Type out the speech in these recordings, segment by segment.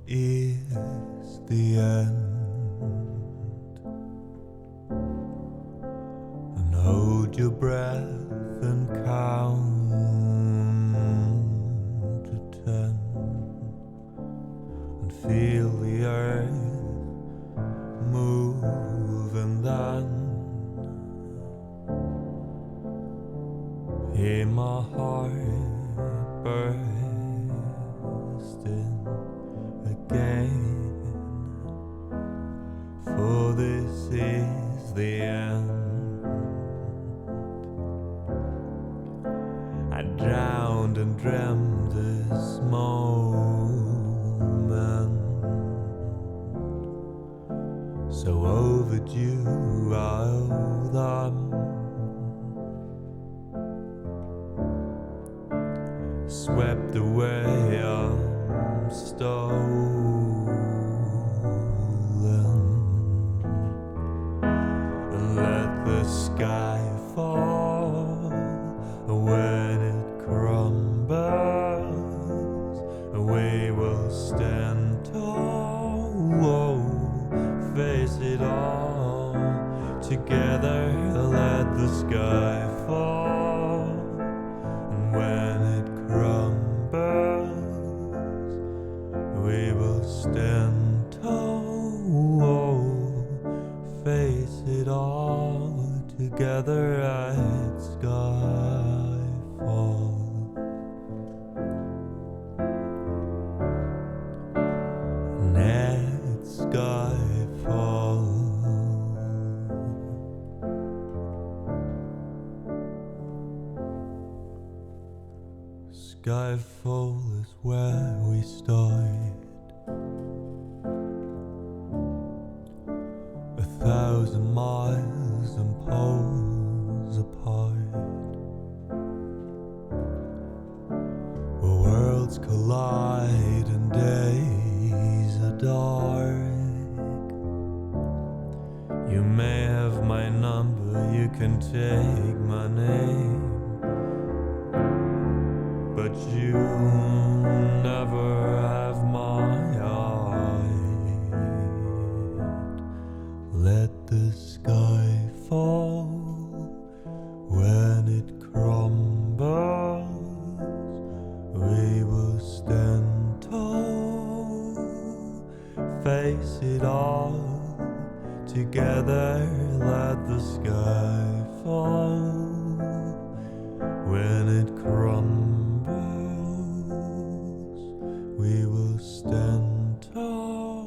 is the end, and hold your breath and count to 10, and feel the earth move, and then hear my heart bursting again, for this is the end. I drowned and dreamt this moment, so overdue I owe them. Swept away, I'm stolen, and let the sky fall. When it crumbles, we will stand tall, face it all together. Let the sky fall, and when it crumbles, we will stand tall, face it all together at skyfall. And at skyfall, skyfall is where we start. 1,000 miles and poles apart, where worlds collide and days are dark. You may have my number, you can take my name, but you never have my heart. Let the sky fall. When it crumbles, we will stand tall, face it all together. Let the sky fall. When it crumbles, we will stand tall,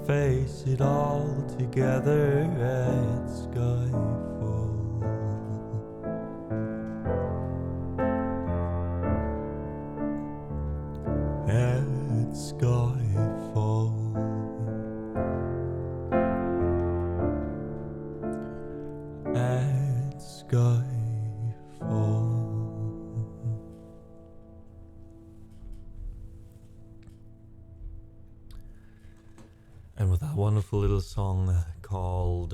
face it all together at skyfall. At skyfall. At skyfall. And with that wonderful little song called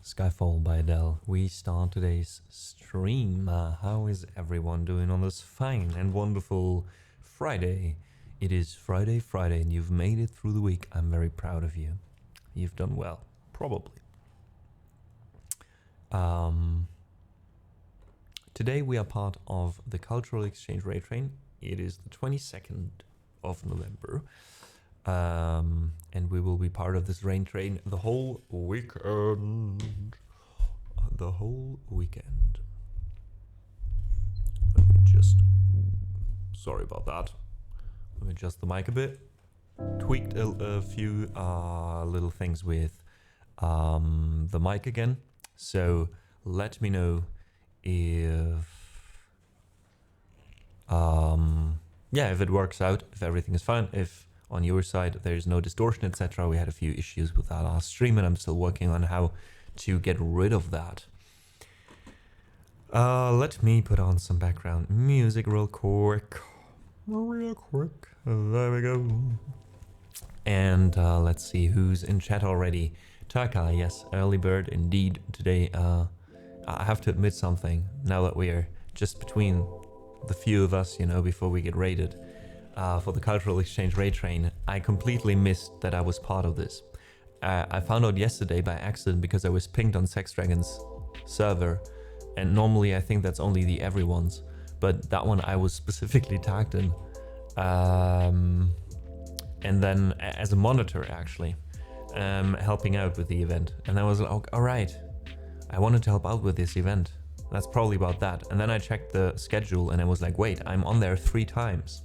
Skyfall by Adele, we start today's stream. How is everyone doing on this fine and wonderful Friday? It is Friday, and you've made it through the week. I'm very proud of you. You've done well, probably. Today we are part of the Cultural Exchange Rail Train. It is the 22nd of November. And we will be part of this rain train the whole weekend. The whole weekend. Let me just... Sorry about that. Let me adjust the mic a bit. Tweaked a few little things with the mic again. So let me know if... if it works out, if everything is fine, if on your side there's no distortion, etc. We had a few issues with that last stream, and I'm still working on how to get rid of that. Let me put on some background music real quick. There we go. And let's see who's in chat already. Taka, yes, early bird indeed. Today, I have to admit something. Now that we are just between the few of us, you know, before we get raided, for the Cultural Exchange Raid Train, I completely missed that I was part of this. I found out yesterday by accident because I was pinged on Sex Dragon's server, and normally I think that's only the everyone's, but that one I was specifically tagged in, and then as a monitor actually, helping out with the event. And I was like, oh, all right, I wanted to help out with this event. That's probably about that. And then I checked the schedule and I was like, wait, I'm on there 3 times.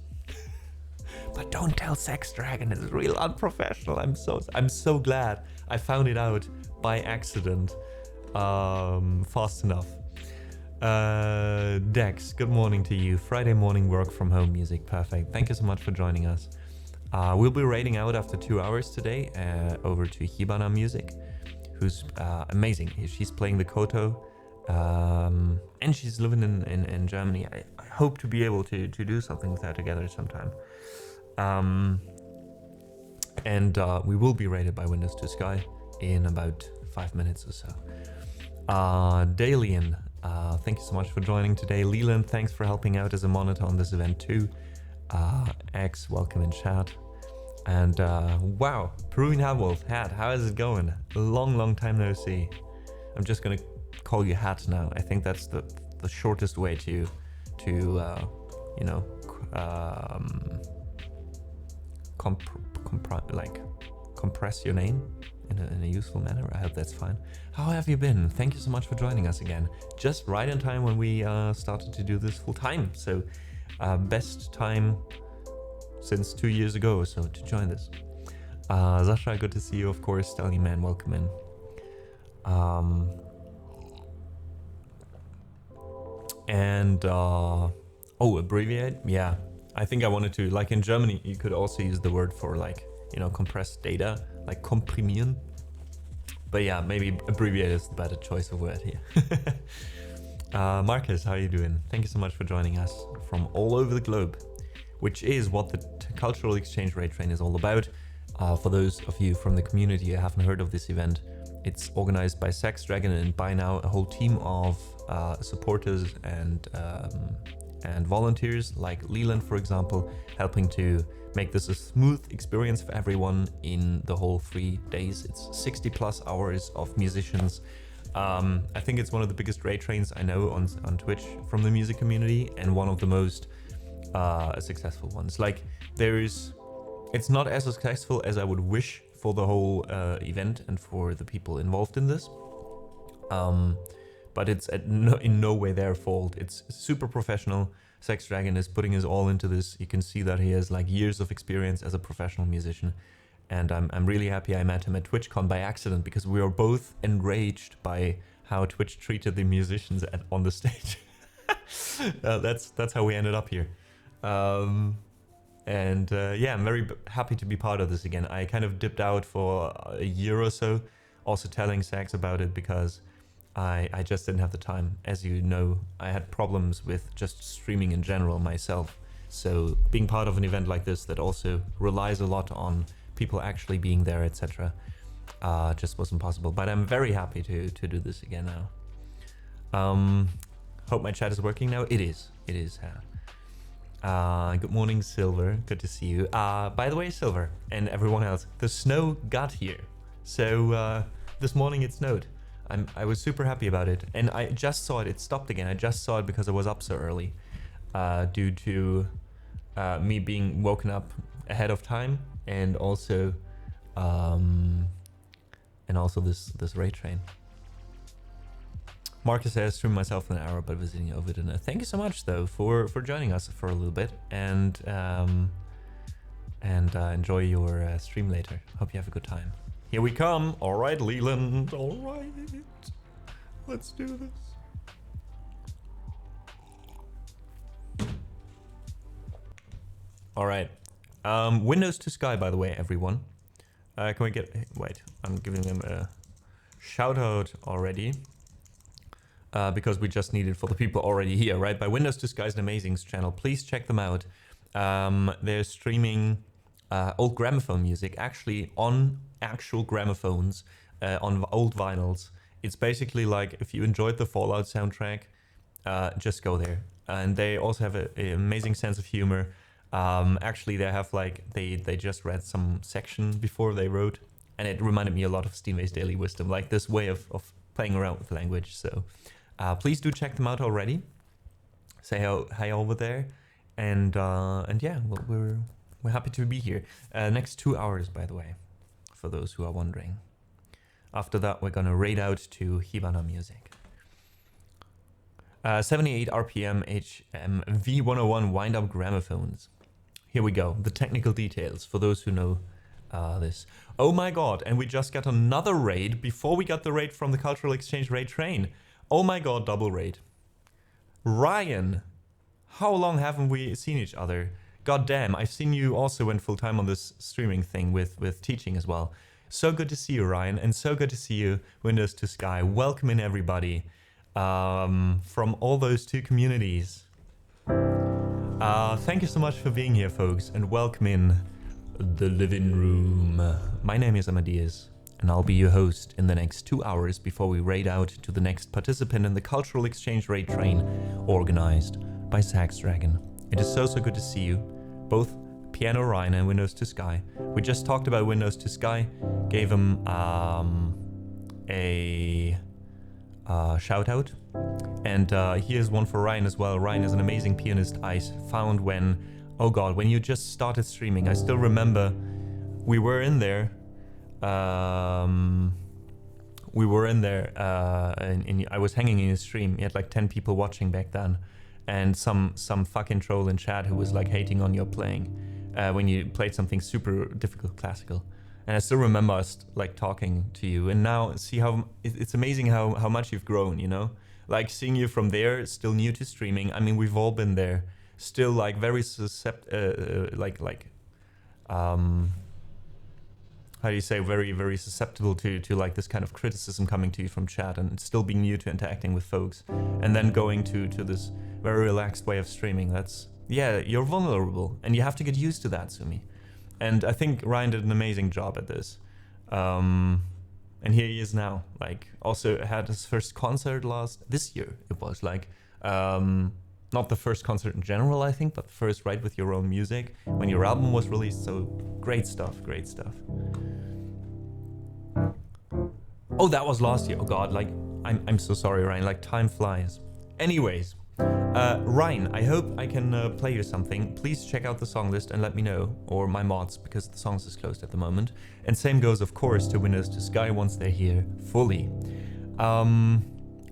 But don't tell Sex Dragon, it's real unprofessional. I'm so glad I found it out by accident, fast enough. Dex, good morning to you. Friday morning work from home music, perfect. Thank you so much for joining us. We'll be raiding out after 2 hours today over to Hibana Music, who's amazing. She's playing the Koto, and she's living in Germany. I hope to be able to do something with her together sometime. And we will be raided by Windows to Sky in about 5 minutes or so. Dalian, thank you so much for joining today. Leland, thanks for helping out as a monitor on this event too. X, welcome in chat. And wow, Peruvian Hatwolf, Hat, how is it going? Long time no see. I'm just gonna call you Hat now. I think that's the shortest way to you know, compress your name in a useful manner. I hope that's fine. How have you been? Thank you so much for joining us again. Just right in time when we started to do this full time. So best time since 2 years ago or so to join this. Zasha, good to see you, of course. Stallion Man, welcome in. Oh, abbreviate? Yeah. I think I wanted to, like in Germany, you could also use the word for like, you know, compressed data, like komprimieren. But yeah, maybe abbreviate is the better choice of word here. Marcus, how are you doing? Thank you so much for joining us from all over the globe, which is what the Cultural Exchange Raid Train is all about. For those of you from the community who haven't heard of this event, it's organized by Sex Dragon and by now a whole team of supporters and volunteers like Leland, for example, helping to make this a smooth experience for everyone in the whole 3 days. It's 60 plus hours of musicians. I think it's one of the biggest raid trains I know on Twitch from the music community, and one of the most successful ones. Like it's not as successful as I would wish for the whole event and for the people involved in this. But it's in no way their fault. It's super professional. Sex Dragon is putting his all into this. You can see that he has like years of experience as a professional musician. And I'm really happy I met him at TwitchCon by accident, because we were both enraged by how Twitch treated the musicians on the stage. That's how we ended up here. Yeah, I'm very happy to be part of this again. I kind of dipped out for a year or so, also telling Sax about it because I just didn't have the time. As you know, I had problems with just streaming in general myself. So being part of an event like this that also relies a lot on people actually being there, etc., just wasn't possible. But I'm very happy to do this again now. Hope my chat is working now. It is. Good morning, Silver. Good to see you. By the way, Silver and everyone else, the snow got here. So this morning it snowed. I was super happy about it, and I just saw it. It stopped again. I just saw it because I was up so early, due to me being woken up ahead of time, and also this raid train. Marcus says, stream myself in an hour, but visiting over dinner. Thank you so much, though, for joining us for a little bit, and enjoy your stream later. Hope you have a good time. Here we come. All right, Leland. All right, let's do this. All right. Windows to Sky, by the way, everyone. Can we get... Wait, I'm giving them a shout out already. Because we just need it for the people already here, right? By Windows to Sky is an amazing channel. Please check them out. They're streaming old gramophone music, actually on actual gramophones, on old vinyls. It's basically like if you enjoyed the Fallout soundtrack, just go there. And they also have an amazing sense of humor. Actually, they have like they just read some section before they wrote, and it reminded me a lot of Steamways Daily Wisdom, like this way of playing around with language. So please do check them out already. Say hi over there, and yeah, well, we're happy to be here. Next 2 hours, by the way, for those who are wondering. After that, we're gonna raid out to Hibana Music. 78 RPM HM V101 wind-up gramophones. Here we go. The technical details for those who know this. Oh my god! And we just got another raid before we got the raid from the Cultural Exchange raid train. Oh my god! Double raid. Ryan, how long haven't we seen each other? God damn! I've seen you also went full time on this streaming thing with teaching as well. So good to see you, Ryan, and so good to see you, Windows to Sky. Welcome in, everybody, from all those two communities. Thank you so much for being here, folks, and welcome in the living room. My name is Amadeus, and I'll be your host in the next 2 hours before we raid out to the next participant in the Cultural Exchange raid train organized by Sax Dragon. It is so good to see you, both Piano Ryan and Windows to Sky. We just talked about Windows to Sky, gave him a shout out, and here's one for Ryan as well. Ryan is an amazing pianist I found when, oh god, when you just started streaming. I still remember we were in there, and I was hanging in his stream. He had like 10 people watching back then, and some fucking troll in chat who was like hating on your playing when you played something super difficult classical. And I still remember us like talking to you, and now see how it's amazing how much you've grown, you know? Like seeing you from there, still new to streaming. I mean, we've all been there, still like very how do you say, very susceptible to like this kind of criticism coming to you from chat, and still being new to interacting with folks, and then going to this very relaxed way of streaming. That's, yeah, you're vulnerable, and you have to get used to that, Sumi. And I think Ryan did an amazing job at this. And here he is now. Like, also had his first concert this year. It was like, not the first concert in general, I think, but the first right with your own music when your album was released. So great stuff, great stuff. Oh, that was last year. Oh God, like, I'm so sorry, Ryan. Like, time flies. Anyways. Ryan, I hope I can play you something. Please check out the song list and let me know, or my mods, because the songs is closed at the moment. And same goes, of course, to Windows to Sky once they're here fully.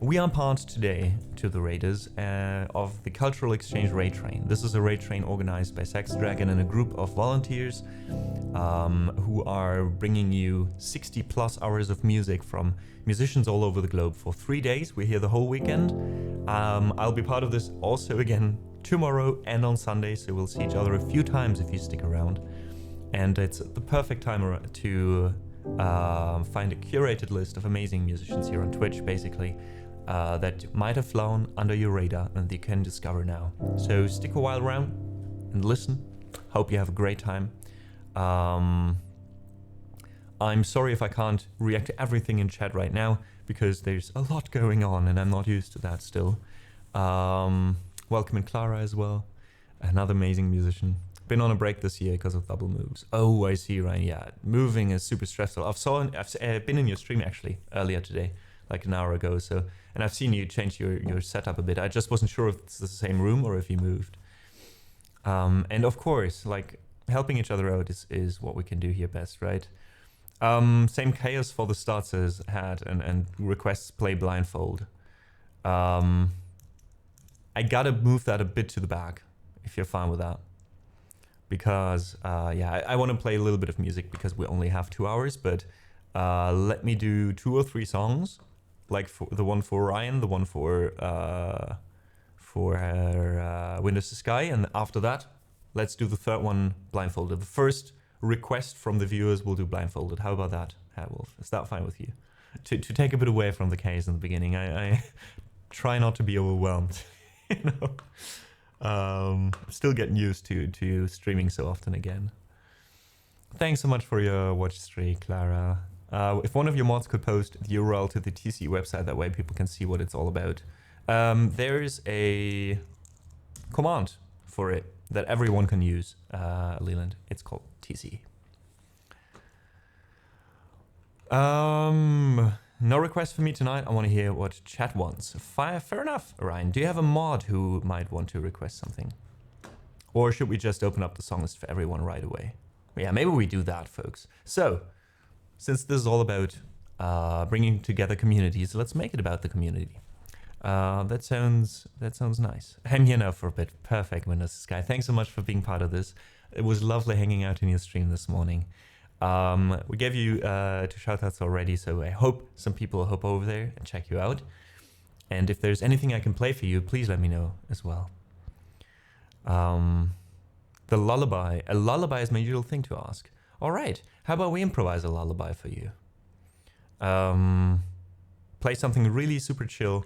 We are part today to the raiders of the Cultural Exchange raid train. This is a raid train organized by Sax Dragon and a group of volunteers who are bringing you 60 plus hours of music from musicians all over the globe for 3 days. We're here the whole weekend. I'll be part of this also again tomorrow and on Sunday, so we'll see each other a few times if you stick around. And it's the perfect time to find a curated list of amazing musicians here on Twitch, basically, that might have flown under your radar and you can discover now. So stick a while around and listen. Hope you have a great time. I'm sorry if I can't react to everything in chat right now, because there's a lot going on and I'm not used to that still. Welcome in Clara as well, another amazing musician. Been on a break this year because of double moves. Oh, I see, Ryan. Yeah, moving is super stressful. I've been in your stream actually earlier today, like an hour ago. So, and I've seen you change your setup a bit. I just wasn't sure if it's the same room or if you moved. And of course, like helping each other out is what we can do here best, right? Same chaos for the starters had and requests play blindfold. I gotta move that a bit to the back if you're fine with that. Because, yeah, I want to play a little bit of music because we only have 2 hours, but let me do 2 or 3 songs, like for the one for Ryan, the one for Windows to Sky, and after that, let's do the third one blindfolded. The first request from the viewers will do blindfolded. How about that, Wolf? Is that fine with you? To take a bit away from the case in the beginning, I try not to be overwhelmed, you know? Still getting used to streaming so often again. Thanks so much for your watch streak, Clara. If one of your mods could post the URL to the TC website, that way people can see what it's all about. There's a command for it. that everyone can use, Leland. It's called TC. No request for me tonight. I want to hear what chat wants. Fair enough, Ryan. Do you have a mod who might want to request something? Or should we just open up the song list for everyone right away? Yeah, maybe we do that, folks. So, since this is all about bringing together communities, let's make it about the community. That sounds nice. I'm here now for a bit. Perfect, Windows Sky. Thanks so much for being part of this. It was lovely hanging out in your stream this morning. We gave you 2 shoutouts already, so I hope some people hop over there and check you out. And if there's anything I can play for you, please let me know as well. The lullaby. A lullaby is my usual thing to ask. All right, how about we improvise a lullaby for you? Play something really super chill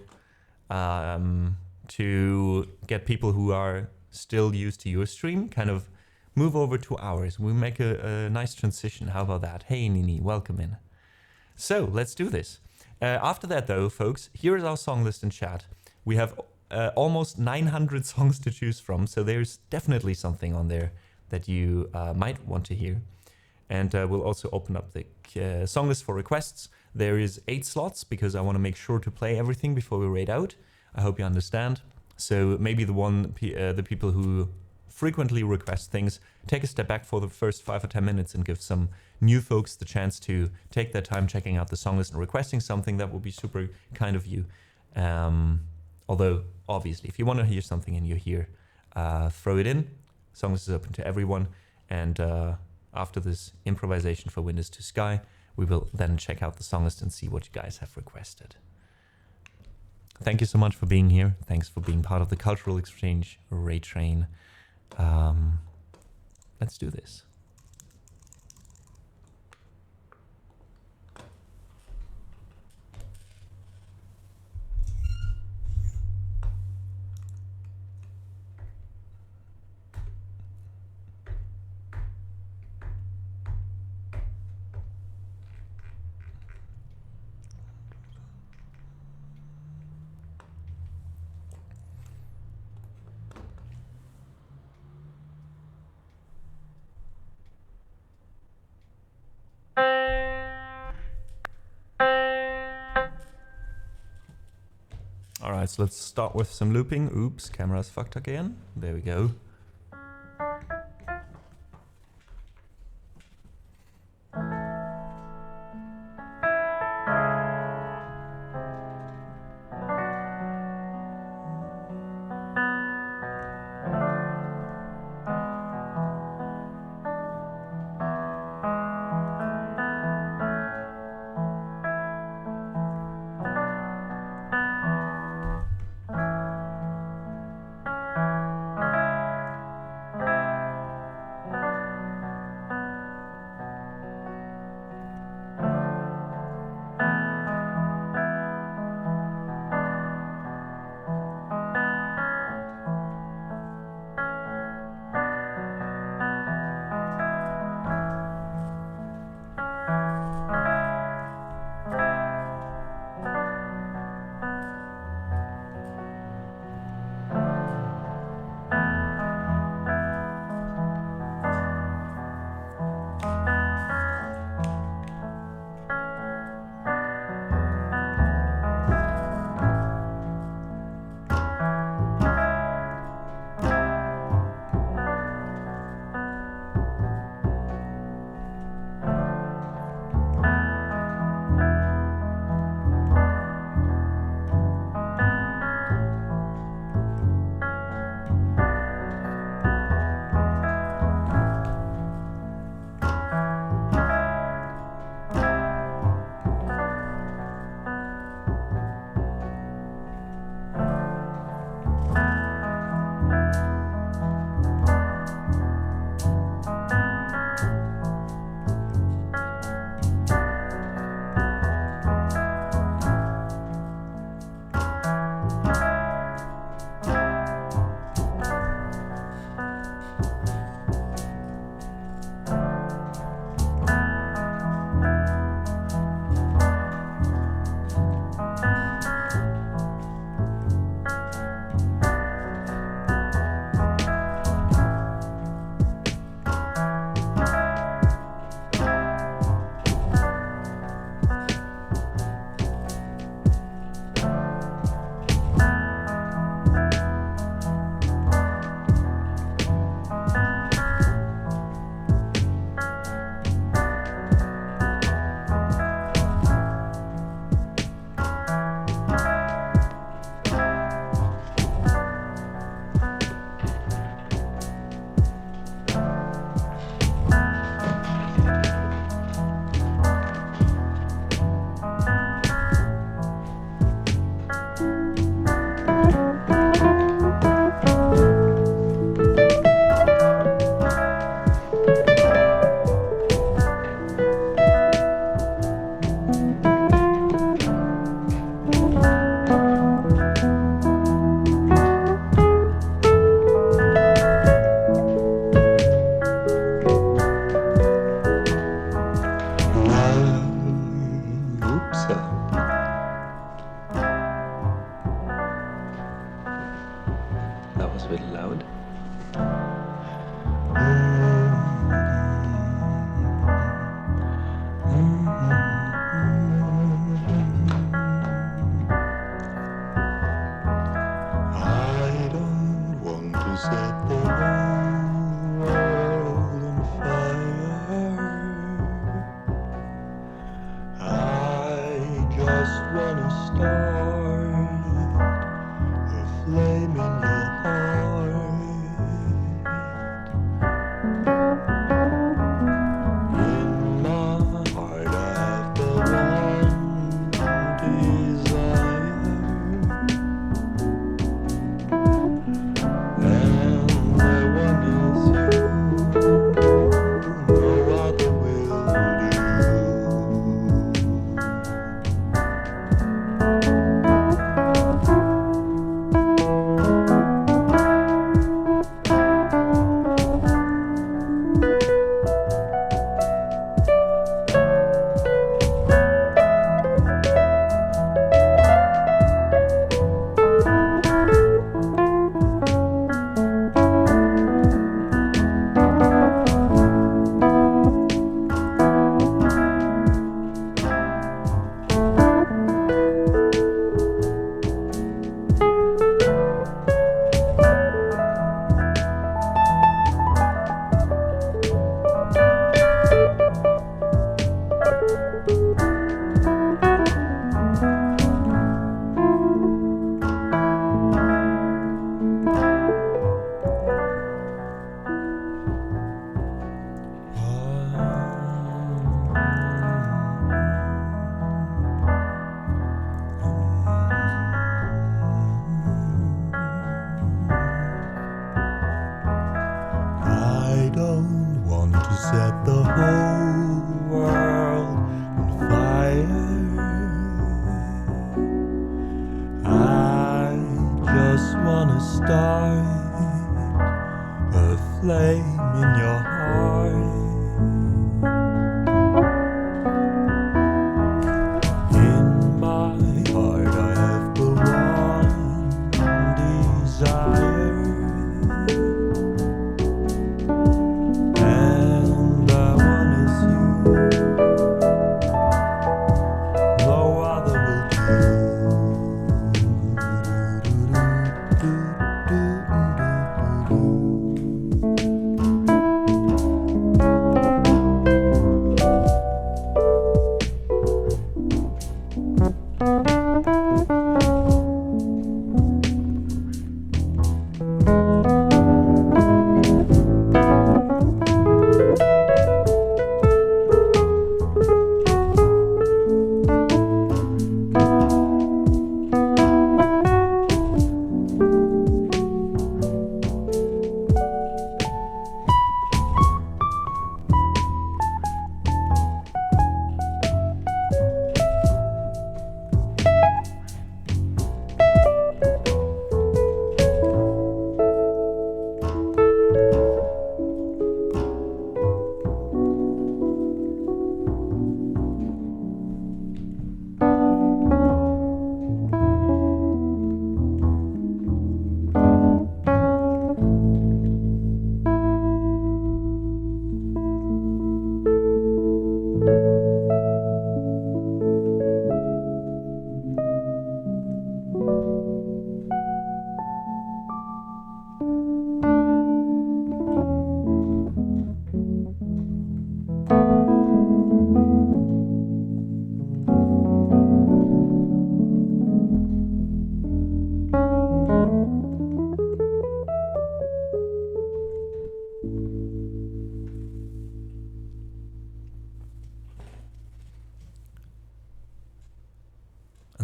to get people who are still used to your stream kind of move over to ours. We make a nice transition. How about that? Hey, Nini, welcome in. So let's do this. After that, though, folks, here is our song list in chat. We have almost 900 songs to choose from, so there's definitely something on there that you might want to hear. And we'll also open up the song list for requests. There is 8 slots because I want to make sure to play everything before we raid out. I hope you understand. So maybe the people who frequently request things take a step back for the first 5 or 10 minutes and give some new folks the chance to take their time checking out the song list and requesting something. That would be super kind of you. Although, obviously, if you want to hear something and you're here, throw it in. Song list is open to everyone. And after this improvisation for Windows to Sky, we will then check out the song list and see what you guys have requested. Thank you so much for being here. Thanks for being part of the Cultural Exchange Raid Train. Let's do this. Alright, so let's start with some looping. Oops, camera's fucked again. There we go.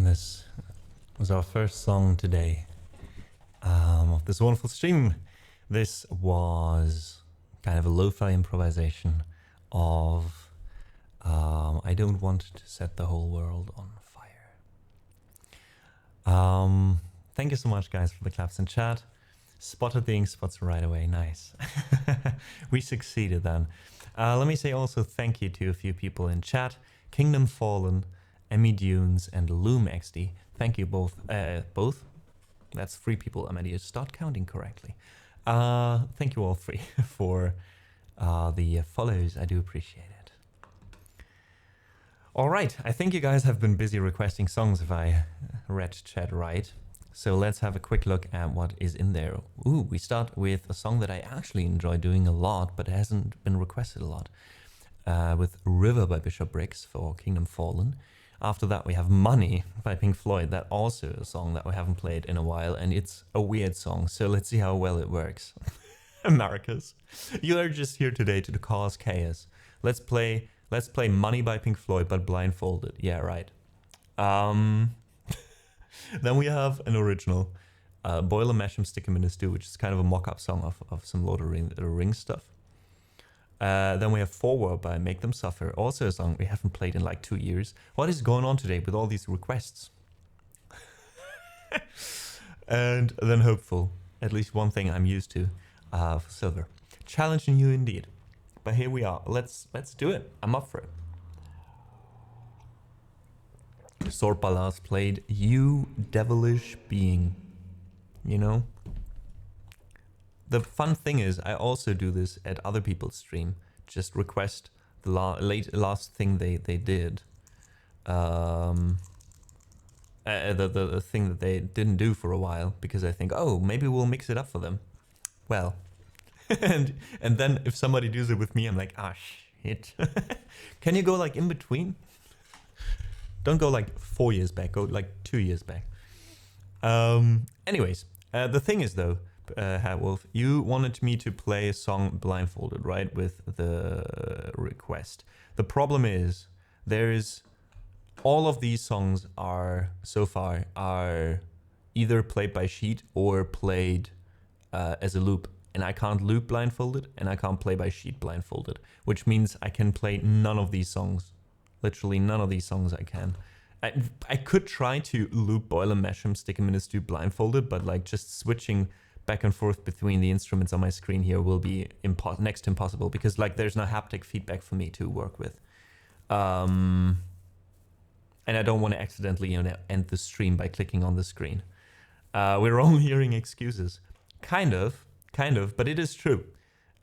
And this was our first song today of this wonderful stream. This was kind of a lo-fi improvisation of I don't want to set the whole world on fire. Thank you so much, guys, for the claps in chat. Spotted the ink spots right away. Nice. We succeeded then. Let me say also thank you to a few people in chat. Kingdom Fallen, Emmy Dunes, and Loom XD. Thank you both. Both? That's 3 people. I mean, start counting correctly. Thank you all 3 for the follows. I do appreciate it. All right. I think you guys have been busy requesting songs if I read chat right. So let's have a quick look at what is in there. Ooh, we start with a song that I actually enjoy doing a lot, but hasn't been requested a lot. With River by Bishop Briggs for Kingdom Fallen. After that, we have Money by Pink Floyd. That also a song that we haven't played in a while, and it's a weird song, so let's see how well it works. Americas. You are just here today to cause chaos. Let's play Money by Pink Floyd, but blindfolded. Yeah, right. Then we have an original, Boiler Mash'em Stick 'em in a Stew, which is kind of a mock-up song of some Lord of the Rings stuff. Then we have Forward by Make Them Suffer, also a song we haven't played in like 2 years. What is going on today with all these requests? And then Hopeful, at least one thing I'm used to for Silver. Challenging you indeed. But here we are. Let's do it. I'm up for it. Sword Ballads played You Devilish Being. You know? The fun thing is, I also do this at other people's stream. Just request the last thing they did. The thing that they didn't do for a while, because I think, oh, maybe we'll mix it up for them. Well, and then if somebody does it with me, I'm like, ah, shit. Can you go like in between? Don't go like 4 years back, go like 2 years back. Anyways, the thing is though, Hatwolf, you wanted me to play a song blindfolded, right? With the request. The problem is, all of these songs are, so far, are either played by sheet or played as a loop. And I can't loop blindfolded, and I can't play by sheet blindfolded. Which means I can play none of these songs. Literally none of these songs I can. I could try to loop Boiler Mash'em, Stick 'em in a Stew blindfolded, but like just switching back and forth between the instruments on my screen here will be next to impossible, because like there's no haptic feedback for me to work with. And I don't want to accidentally end the stream by clicking on the screen. We're only hearing excuses. Kind of, but it is true.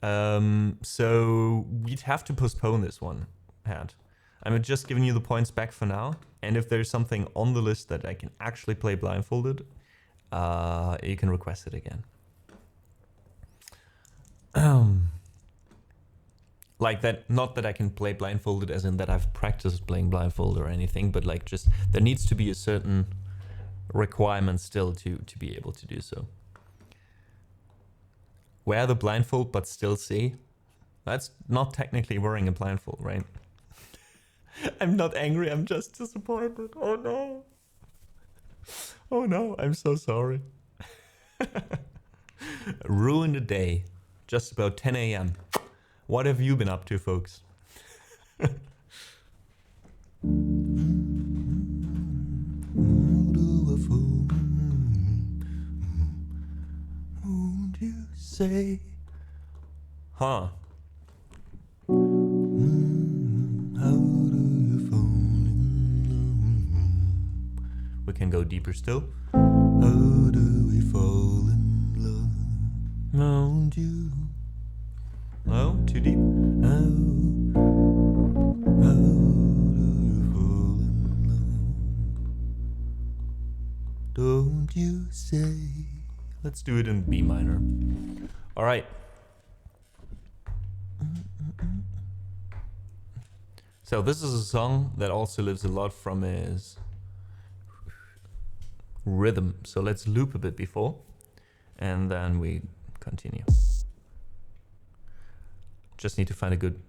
So we'd have to postpone this one, Hat. I'm just giving you the points back for now, and if there's something on the list that I can actually play blindfolded, you can request it again. Like that, not that I can play blindfolded as in that I've practiced playing blindfolded or anything, but like just there needs to be a certain requirement still to be able to do so. Wear the blindfold but still see? That's not technically wearing a blindfold, right? I'm not angry, I'm just disappointed. Oh no. Oh no, I'm so sorry. Ruined a day. Just about 10 a.m. What have you been up to, folks? Won't you say? Huh. How do you fall in love? We can go deeper still. How do we fall in love? Won't you? No, too deep. How do you fall in love? Don't you say? Let's do it in B minor. All right. So this is a song that also lives a lot from his rhythm. So let's loop a bit before, and then we continue. Just need to find a good...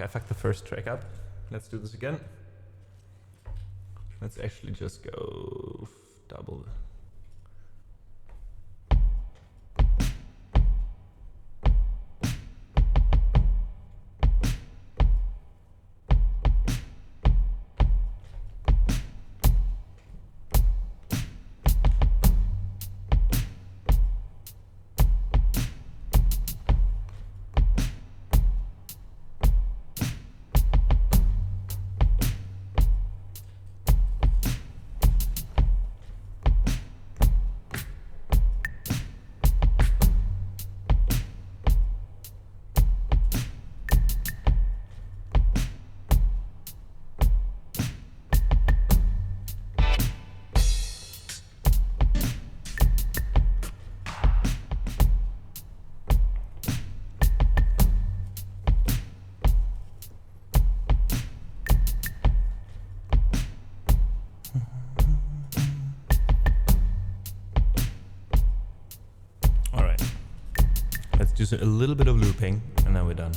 fucked the first track up. Let's do this again. Let's actually just go double. Just a little bit of looping, and then we're done.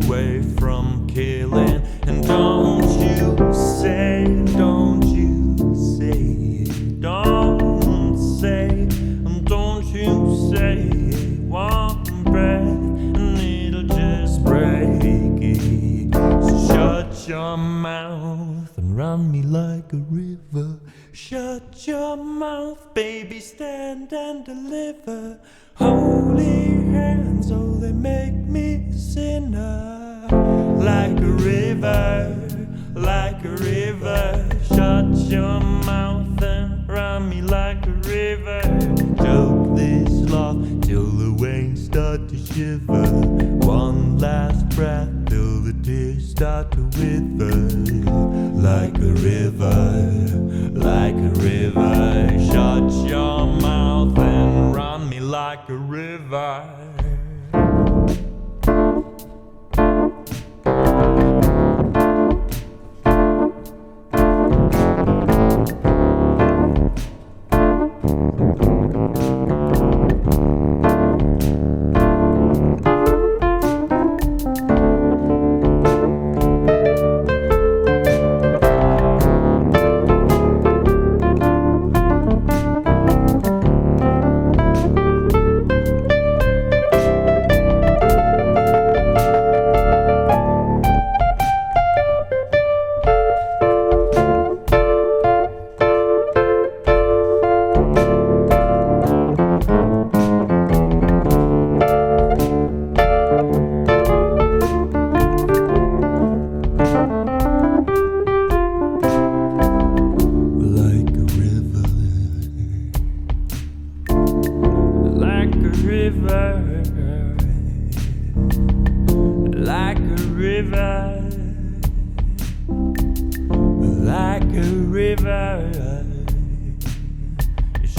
away from killing, and don't your mouth and run me like a river. Shut your mouth, baby, stand and deliver. Holy hands, oh, they make me a sinner. Like a river, like a river. Shut your mouth and run me like a river. Choke this love till the wings start to shiver. One last breath till the tears start to wither. Like a river, like a river. Shut your mouth and run me like a river.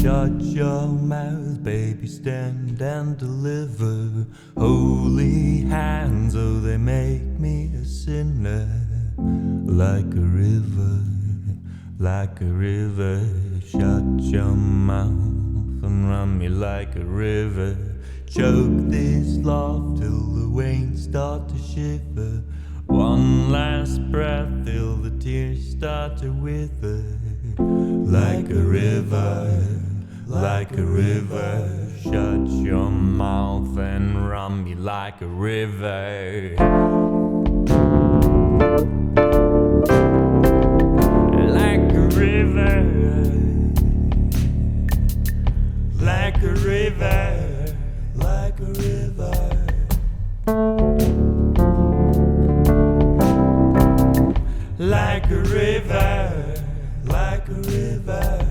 Shut your mouth, baby, stand and deliver. Holy hands, oh, they make me a sinner. Like a river, like a river. Shut your mouth and run me like a river. Choke this love till the veins start to shiver. One last breath till the tears start to wither. Like a river, like a river. Shut your mouth and run me like a river. Like a river, like a river, like a river. Like a river, like a river.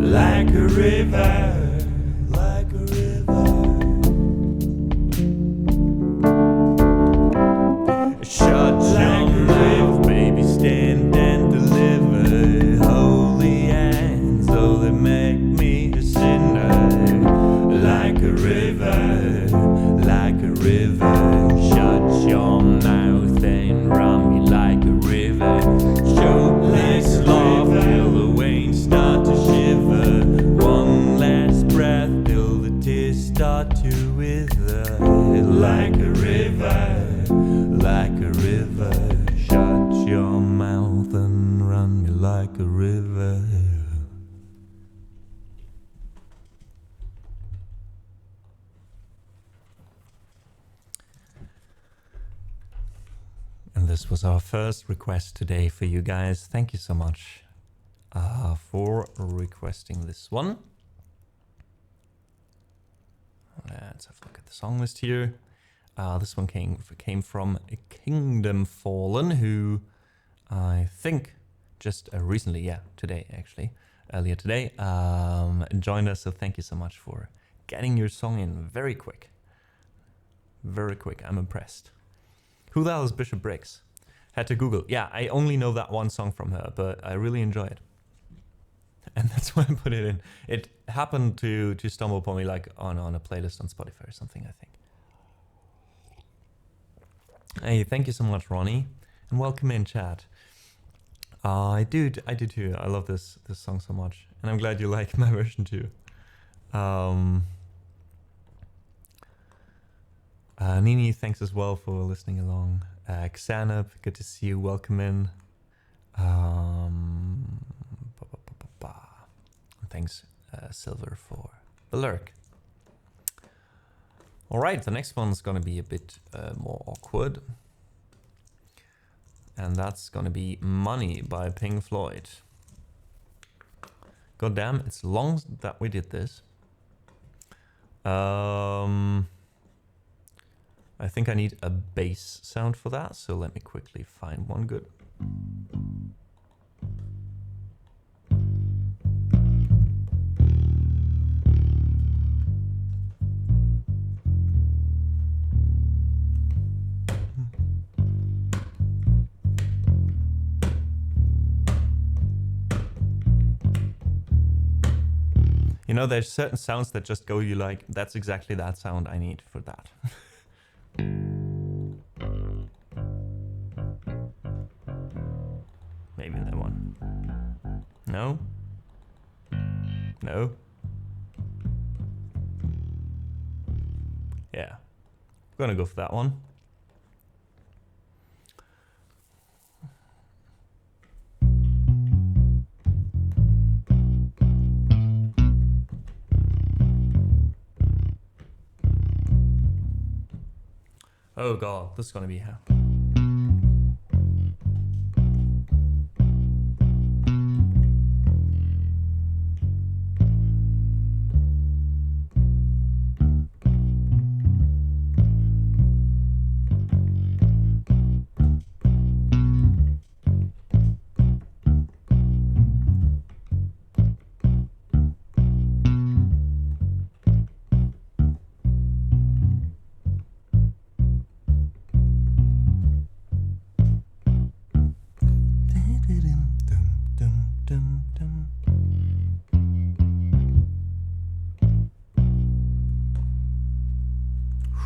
Like a river, like a river. Shut your mouth, baby, stand and deliver. Holy hands, oh, they make me a sinner. Like a river, like a river. Shut your mouth and run me like a river. Choke this love till the veins start to shiver. One last breath till the tears start to wither. Like a river, like a river. Shut your mouth and run me like a river. And this was our first request today for you guys. Thank you so much for requesting this one. Let's have a look at the song list here. This one came from Kingdom Fallen, who I think just recently, yeah, today actually, earlier today, joined us. So thank you so much for getting your song in very quick. Very quick, I'm impressed. Who the hell is Bishop Briggs? Had to Google. Yeah, I only know that one song from her, but I really enjoy it. And that's why I put it in. It happened to stumble upon me like on a playlist on Spotify or something, I think. Hey, thank you so much, Ronnie. And welcome in, chat. I do too. I love this song so much. And I'm glad you like my version too. Nini, thanks as well for listening along. Xanab, good to see you. Welcome in. Thanks, Silver, for the lurk. All right, the next one's gonna be a bit more awkward. And that's gonna be Money by Pink Floyd. God damn, it's long that we did this. I think I need a bass sound for that, so let me quickly find one good. You know, there's certain sounds that just go, you like, that's exactly that sound I need for that. Maybe that one. No? No? Yeah. I'm gonna go for that one. Oh god, this is gonna be hell.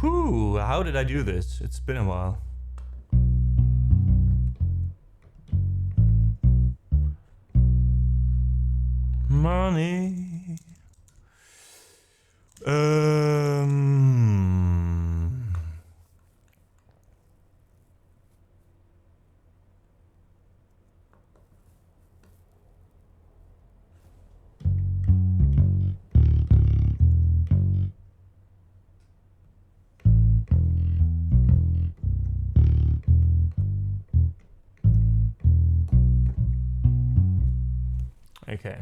Whew, how did I do this? It's been a while. Money. Okay.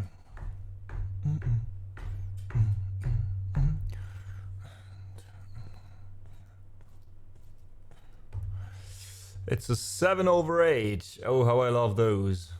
It's a 7/8. Oh, how I love those.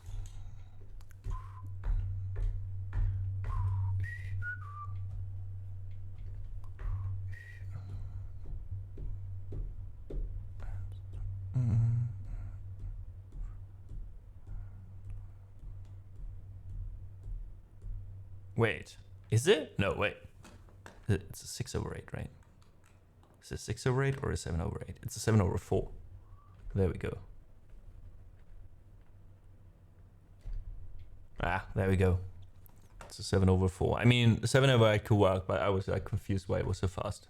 Wait, is it? No, wait. It's a 6/8, right? Is it 6/8 or a 7/8? It's a 7/4. There we go. Ah, there we go. It's a 7/4. I mean, 7/8 could work, but I was like confused why it was so fast.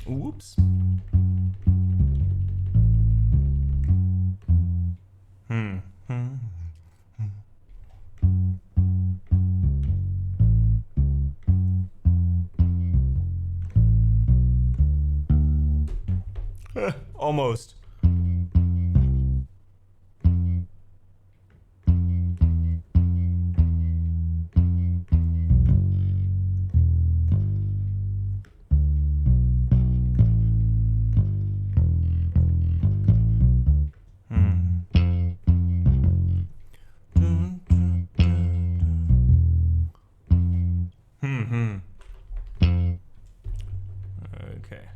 Whoops. Almost. Okay.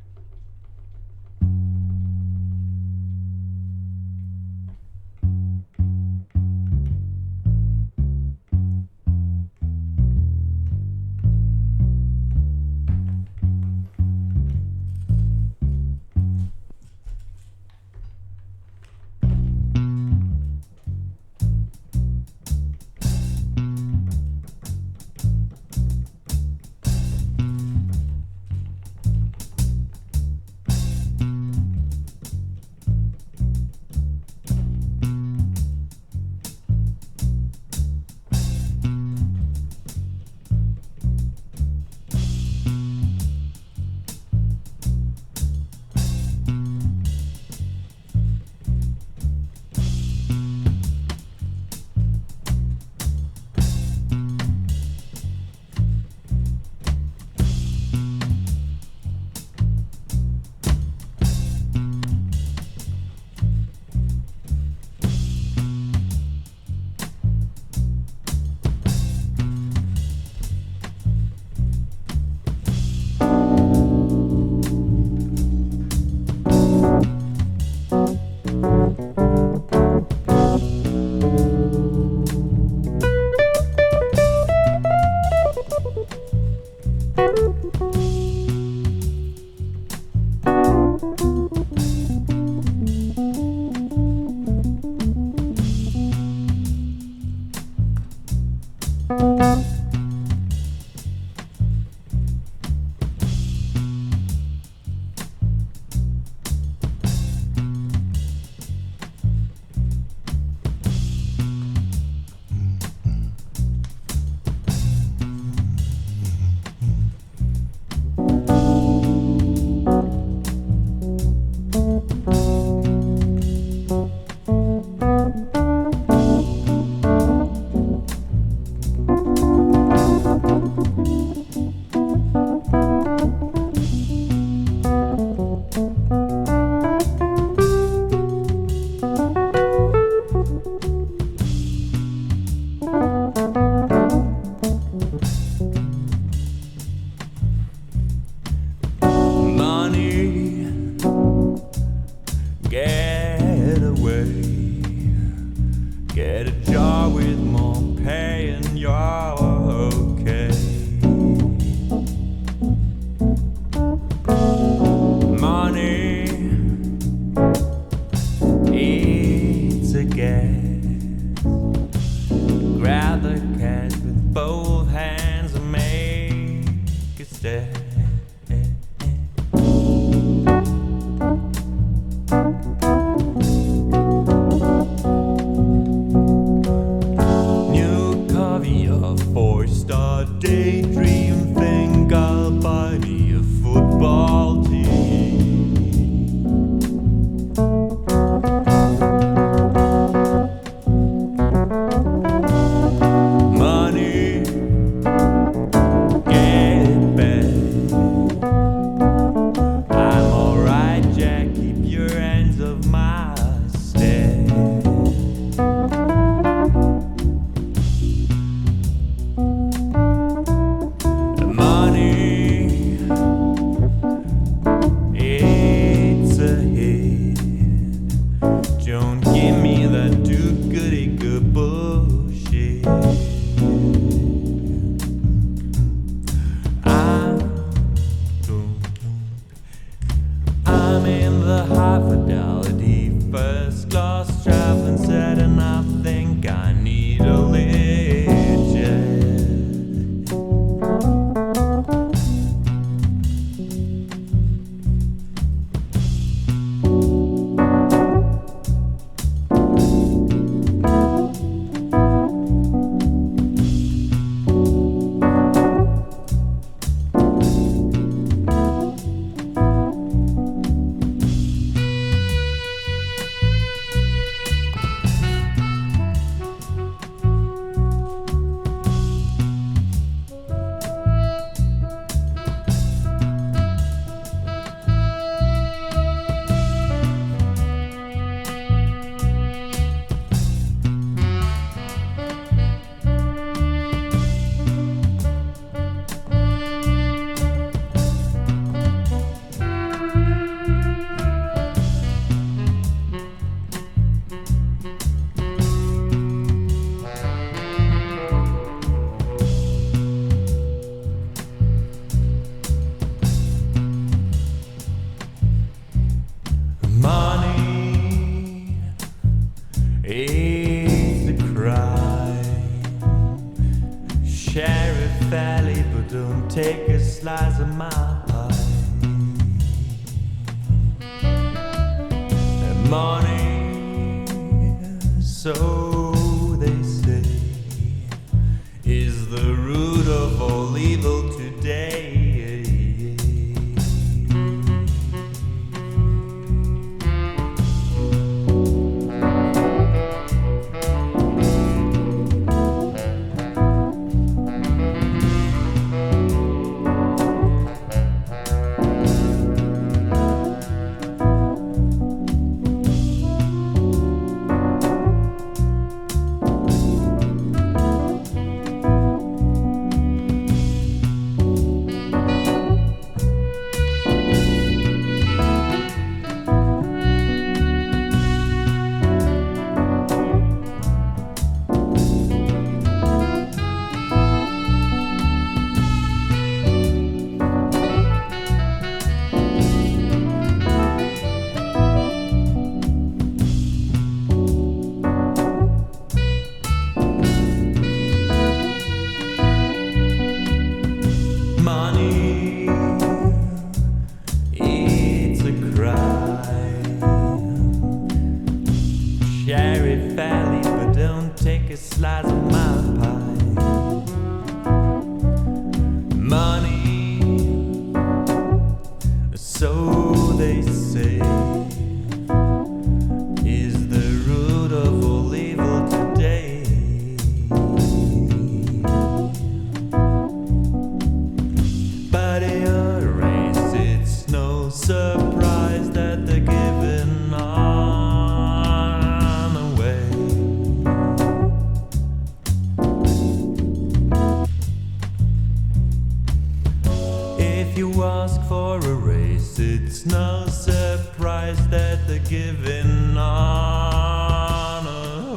If you ask for a raise, it's no surprise that they're giving on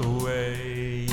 away.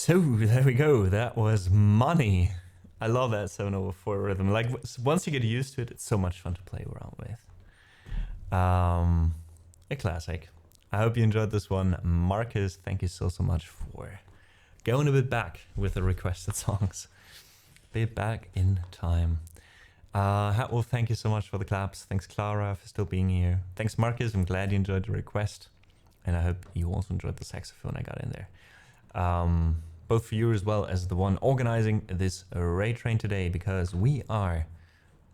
So there we go, that was Money. I love that 7/4 rhythm. Like, once you get used to it, it's so much fun to play around with. A classic. I hope you enjoyed this one. Marcus, thank you so much for going a bit back with the requested songs. Bit back in time. Hatwolf, thank you so much for the claps. Thanks Clara for still being here. Thanks Marcus, I'm glad you enjoyed the request. And I hope you also enjoyed the saxophone I got in there. Both for you as well as the one organizing this raid train today, because we are,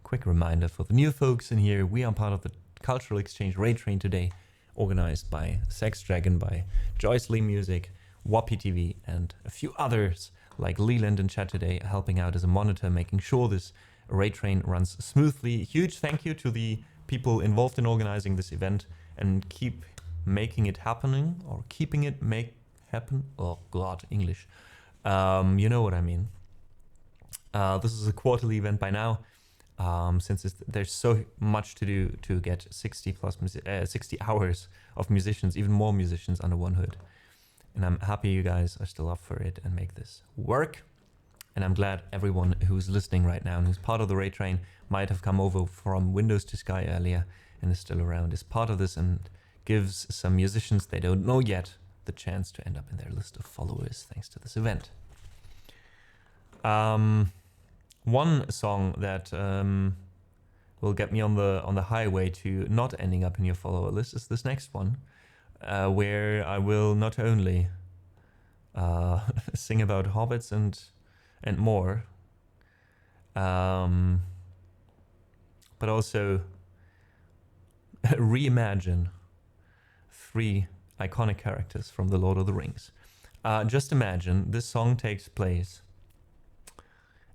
quick reminder for the new folks in here, we are part of the Cultural Exchange raid train today, organized by Sex Dragon, by Joyce Lee Music, Whoppy TV, and a few others like Leland in chat today, helping out as a monitor, making sure this raid train runs smoothly. Huge thank you to the people involved in organizing this event and keep making it happening, or keeping it happen. Oh god, English. You know what I mean. This is a quarterly event by now, since there's so much to do to get 60 hours of musicians, even more musicians under one hood. And I'm happy you guys are still up for it and make this work. And I'm glad everyone who's listening right now and who's part of the raid train, might have come over from Windows to Sky earlier and is still around, is part of this, and gives some musicians they don't know yet the chance to end up in their list of followers thanks to this event. One song that will get me on the highway to not ending up in your follower list is this next one, where I will not only sing about hobbits and more, but also reimagine 3 iconic characters from The Lord of the Rings. Just imagine this song takes place,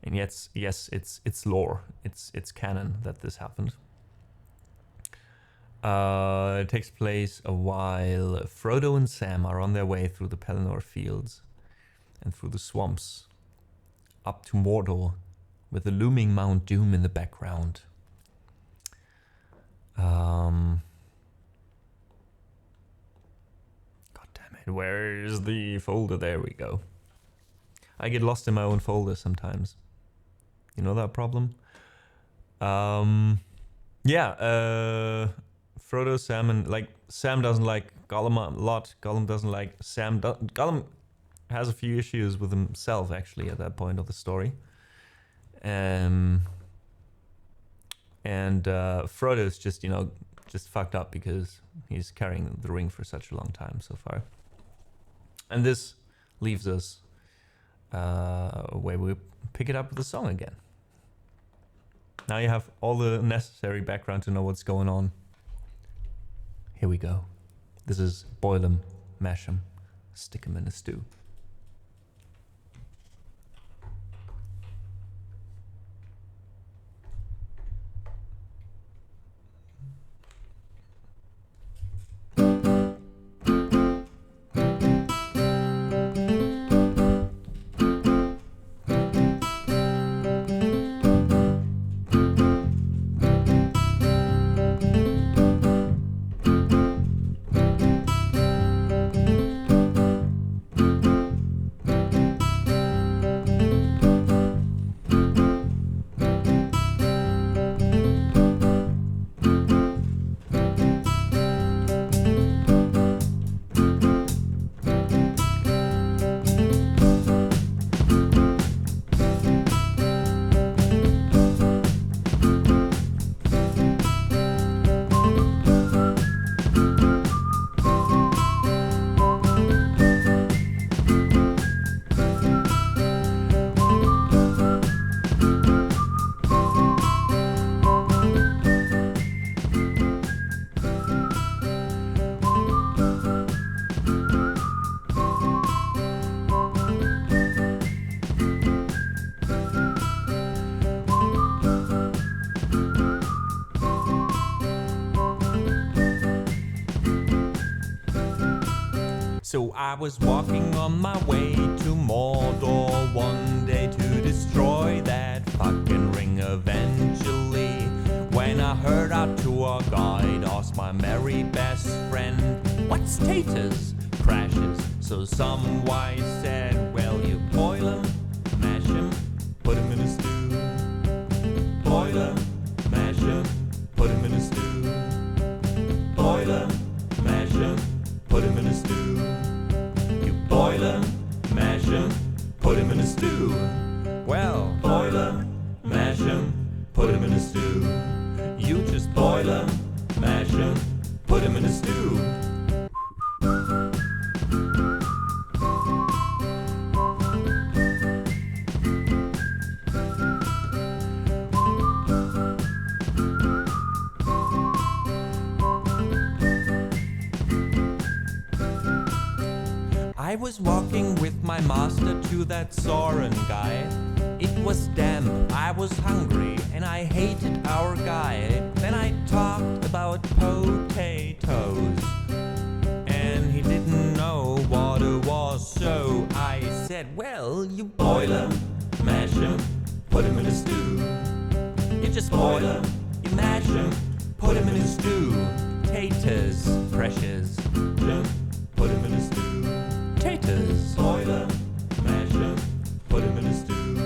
and yes, it's lore, it's canon that this happened. It takes place while Frodo and Sam are on their way through the Pelennor fields and through the swamps up to Mordor with the looming Mount Doom in the background. God damn it, where's the folder? There we go. I get lost in my own folder sometimes. You know that problem? Frodo, Sam, and like Sam doesn't like Gollum a lot. Gollum doesn't like Sam. Gollum has a few issues with himself actually at that point of the story. And Frodo's just, you know, just fucked up because he's carrying the ring for such a long time so far. And this leaves us where we pick it up with the song again. Now you have all the necessary background to know what's going on. Here we go. This is boil 'em, mash 'em, stick 'em in a stew. So I was walking on my way to Mordor one day to destroy that fucking ring eventually. When I heard our tour guide ask my merry best friend, "What's taters?" Crashes. So some wise said, "Well, you boil 'em, mash 'em, put 'em in a stew. Boil 'em, mash 'em, put 'em in a stew. Boil 'em, mash 'em, put 'em in a stew. You boil 'em, mash 'em, put 'em in a stew. Well, boil 'em, mash 'em, put 'em in a stew. You just boil 'em, mash 'em, put 'em in a stew." I was walking with my master to that Sauron guy. It was damp, I was hungry, and I hated our guy. Then I talked about potatoes, and he didn't know what it was. So I said, "Well, you boil 'em, mash 'em, put 'em in a stew. You just boil 'em, you mash 'em, put 'em in a stew. Taters, precious, put 'em in a stew. Taters, boil 'em, mash 'em, put 'em in a stew."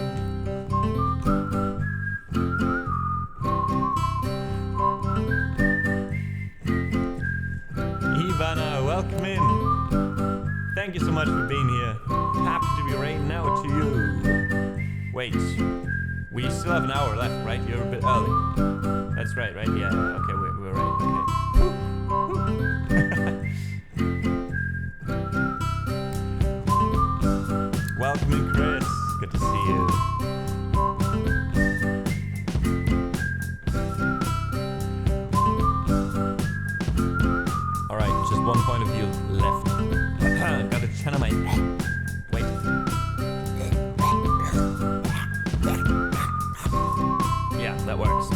Ivana, welcome in. Thank you so much for being here. Happy to be right now to you. Wait, we still have an hour left, right? You're a bit early. That's right? Yeah, okay, we're right, okay. Welcome in, Chris. Good to see you. All right, just one point of view left. Gotta channel my... Wait. Yeah, that works.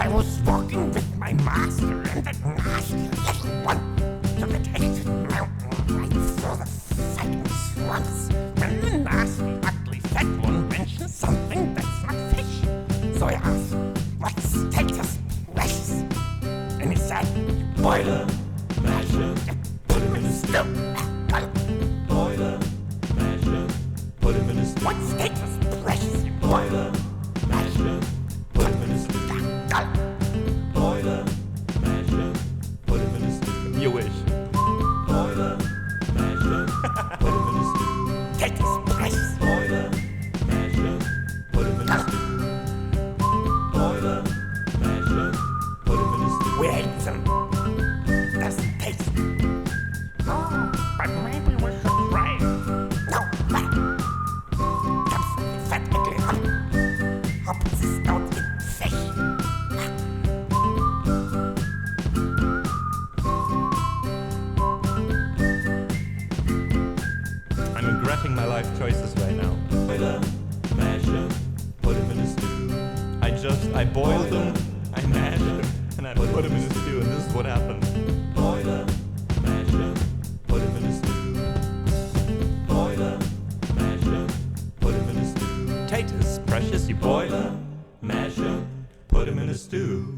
I was walking with my master and that nasty little one took a taste mountain right through the fucking swamps. When the nasty, ugly fat one mentioned something that's not fish. So I asked, what's status precious? And he said, boil him, mash him, put him in a stew. Boil him, mash him, put him in a stew. What's status precious? Boil him, mash him, put him in a stew. Boil him, mash him, put him in a stew. You wish. Boil him, mash him, put him in a stew. Status precious. Boil him, mash him, put him in a stew. Boil him, mash him, put him in a stew. We ate them. Doesn't taste. Oh, but maybe we should try it. No, but comes from the fat ugly hop. Hops don't eat fish. I'm regretting my life choices right now. Boil him, mash him, put him in a stew. I boiled them, I mashed them, and I put them in a stew, and this is what happened. Boil him, mash him, put him in a stew. Boil him, mash him, put him in a stew. Potatoes, precious, you Boil boil him, mash him, put him in a stew.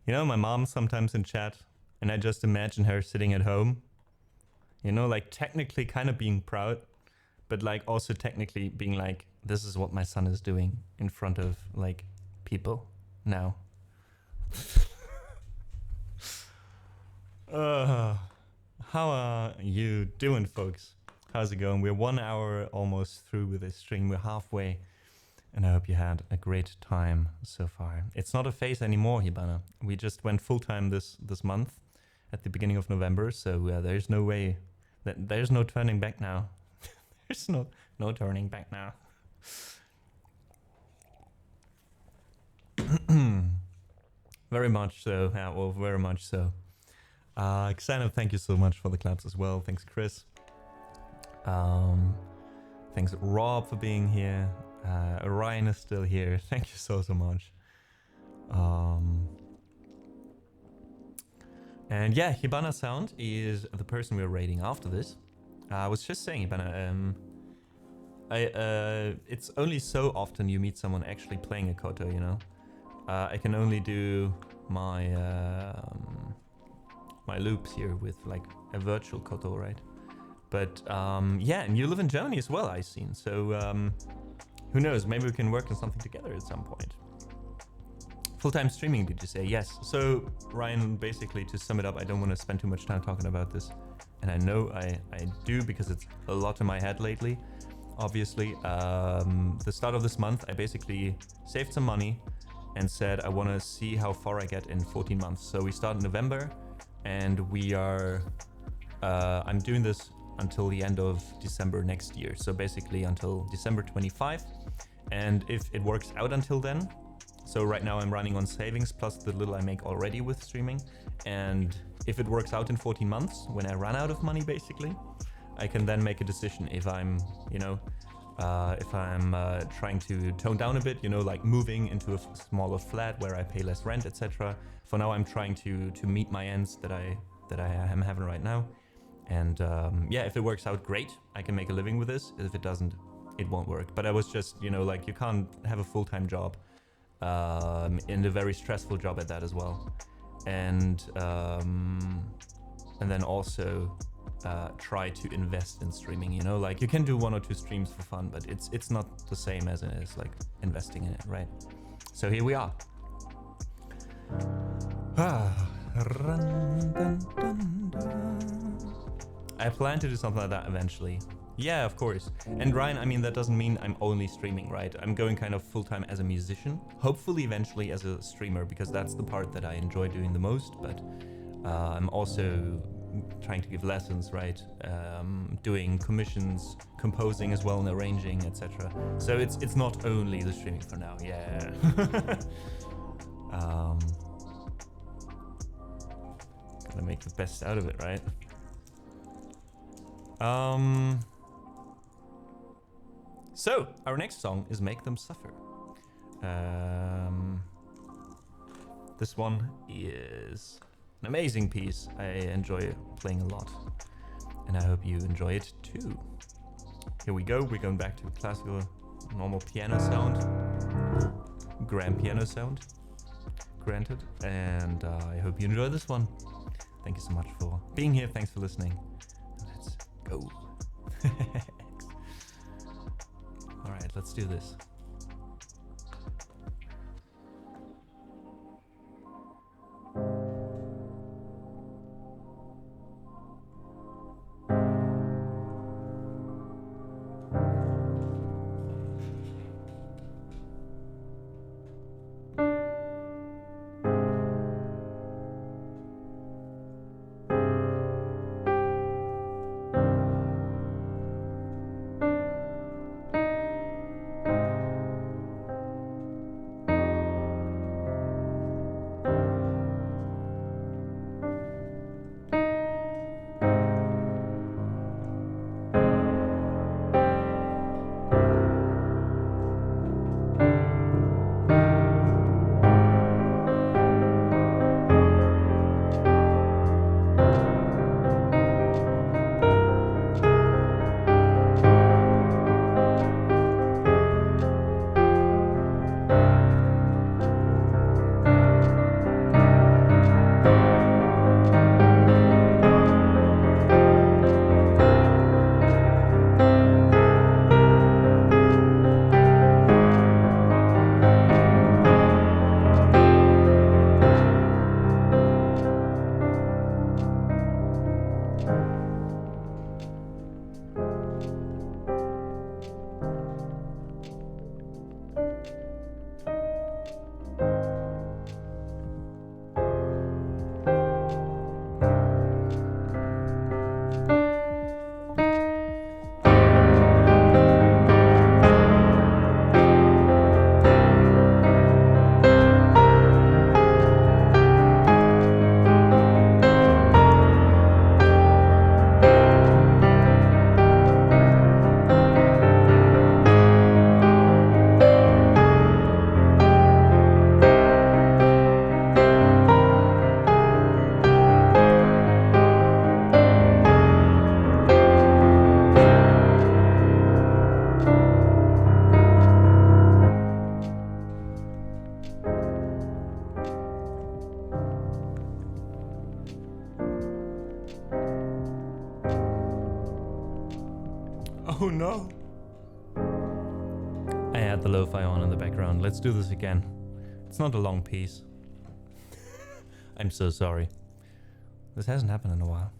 You know, my mom's sometimes in chat, and I just imagine her sitting at home. You know, like technically kind of being proud, but like also technically being like, this is what my son is doing in front of like people now. How are you doing, folks? How's it going? We're 1 hour almost through with this stream. We're halfway, and I hope you had a great time so far. It's not a phase anymore, Hibana. We just went full time this month at the beginning of November, so there's no way that there's no turning back now. There's no turning back now. Very much so. Yeah, well, very much so. Xanov, thank you so much for the claps as well. Thanks, Chris. Thanks, Rob, for being here. Ryan is still here. Thank you so much. And yeah, Hibana Sound is the person we're raiding after this. I was just saying, Hibana, it's only so often you meet someone actually playing a koto, you know? I can only do my my loops here with like a virtual koto, right? But yeah, and you live in Germany as well, I've seen. So who knows, maybe we can work on something together at some point. Full-time streaming, did you say? Yes. So Ryan, basically to sum it up, I don't want to spend too much time talking about this. And I know I do because it's a lot in my head lately. Obviously, the start of this month, I basically saved some money and said I want to see how far I get in 14 months. So we start in November and we are, I'm doing this until the end of December next year. So basically until December 25. And if it works out until then, so right now I'm running on savings plus the little I make already with streaming. And if it works out in 14 months, when I run out of money basically, I can then make a decision if I'm, you know, if I'm trying to tone down a bit, you know, like moving into a smaller flat where I pay less rent, etc. For now, I'm trying to meet my ends that I am having right now. And yeah, if it works out, great. I can make a living with this. If it doesn't, it won't work. But I was just, you know, like you can't have a full-time job and a very stressful job at that as well. And then also try to invest in streaming, you know, like you can do 1 or 2 streams for fun, but it's not the same as it is like investing in it, right? So here we are. I plan to do something like that eventually. Yeah, of course. And Ryan, I mean, that doesn't mean I'm only streaming, right? I'm going kind of full-time as a musician, hopefully eventually as a streamer, because that's the part that I enjoy doing the most. But I'm also trying to give lessons, right? Doing commissions, composing as well, and arranging, etc. So it's not only the streaming for now. Yeah. Gotta make the best out of it, right? So, our next song is Make Them Suffer. This one is an amazing piece. I enjoy playing a lot. And I hope you enjoy it too. Here we go. We're going back to classical, normal piano sound. Grand piano sound. Granted. And I hope you enjoy this one. Thank you so much for being here. Thanks for listening. Let's go. Alright, let's do this. Oh no. I had the lo-fi on in the background. Let's do this again. It's not a long piece. I'm so sorry. This hasn't happened in a while.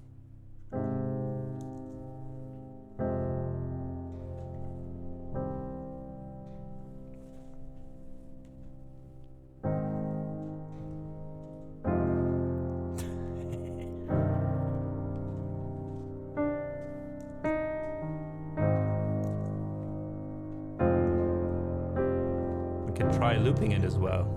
Try looping it as well.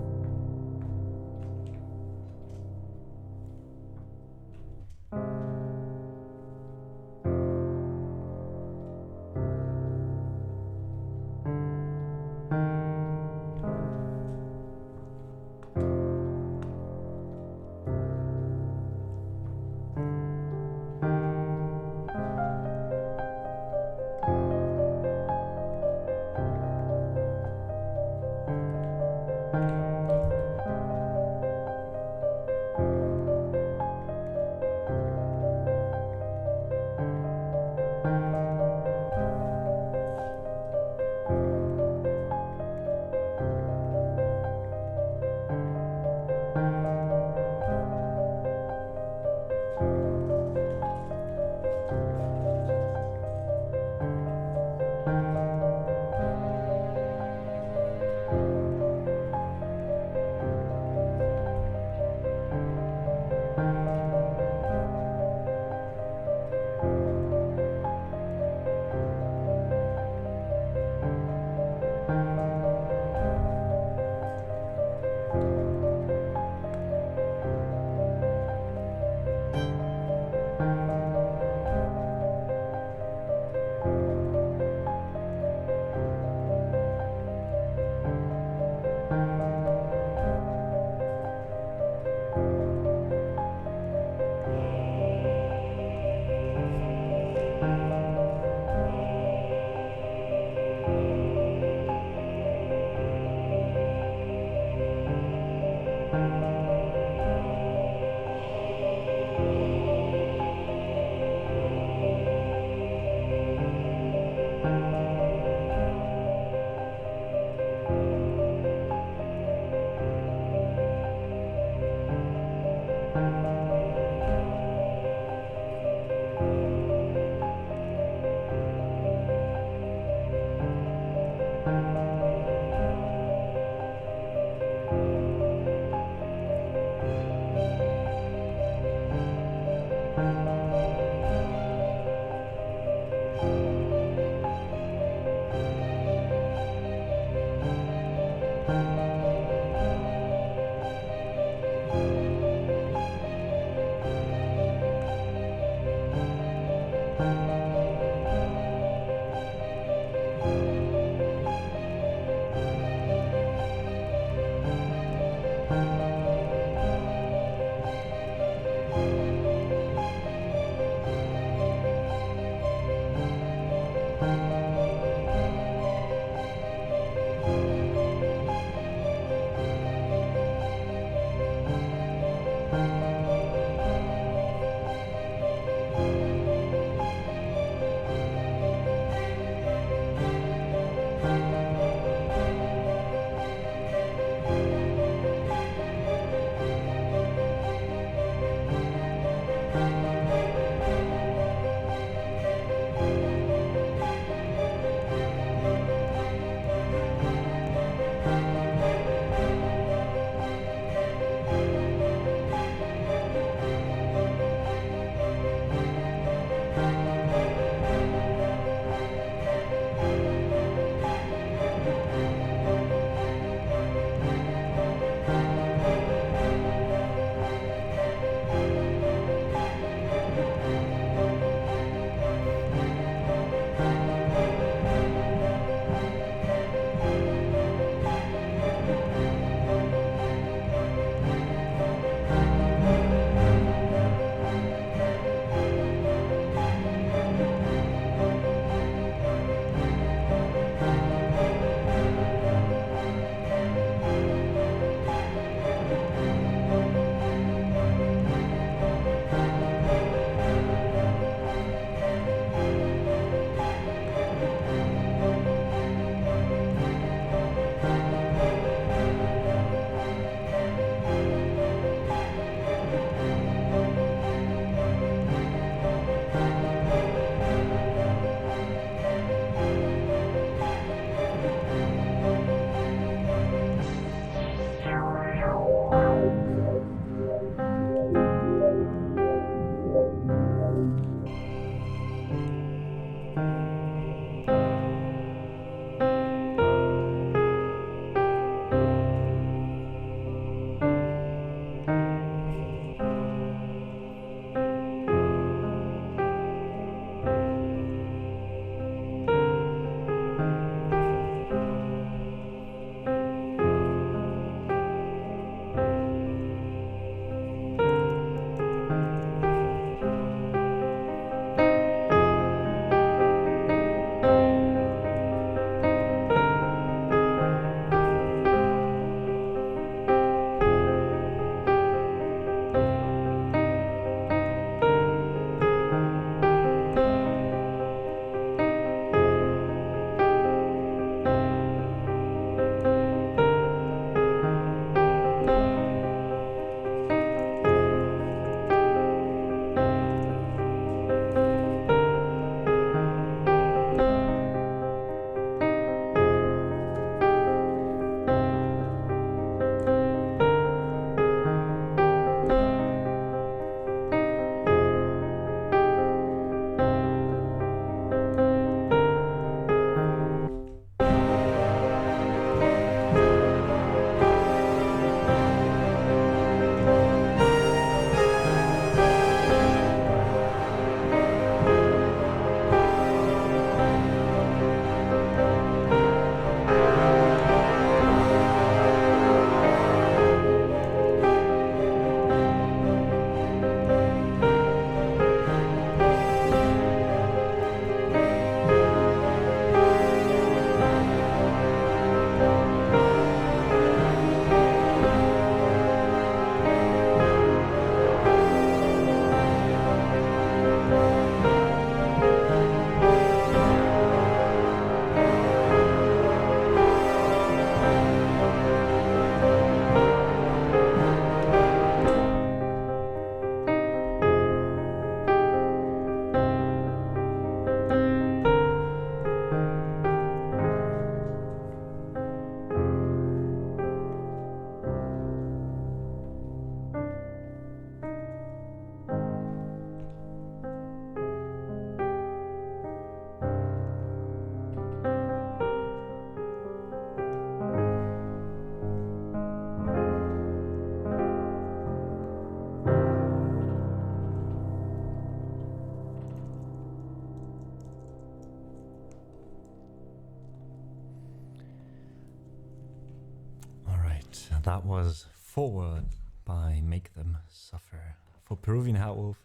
right, that was Forward by Make Them Suffer for Peruvian Hatwolf.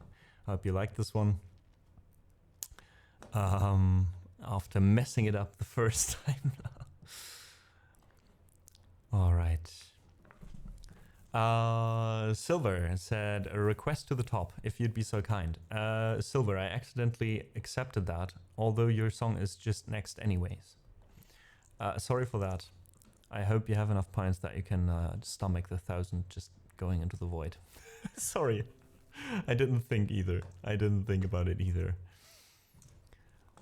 I hope you like this one. After messing it up the first time. All right. Silver said, a request to the top, if you'd be so kind. Silver, I accidentally accepted that, although your song is just next anyways. Sorry for that. I hope you have enough points that you can stomach the 1,000 just going into the void. Sorry. I didn't think either. I didn't think about it either.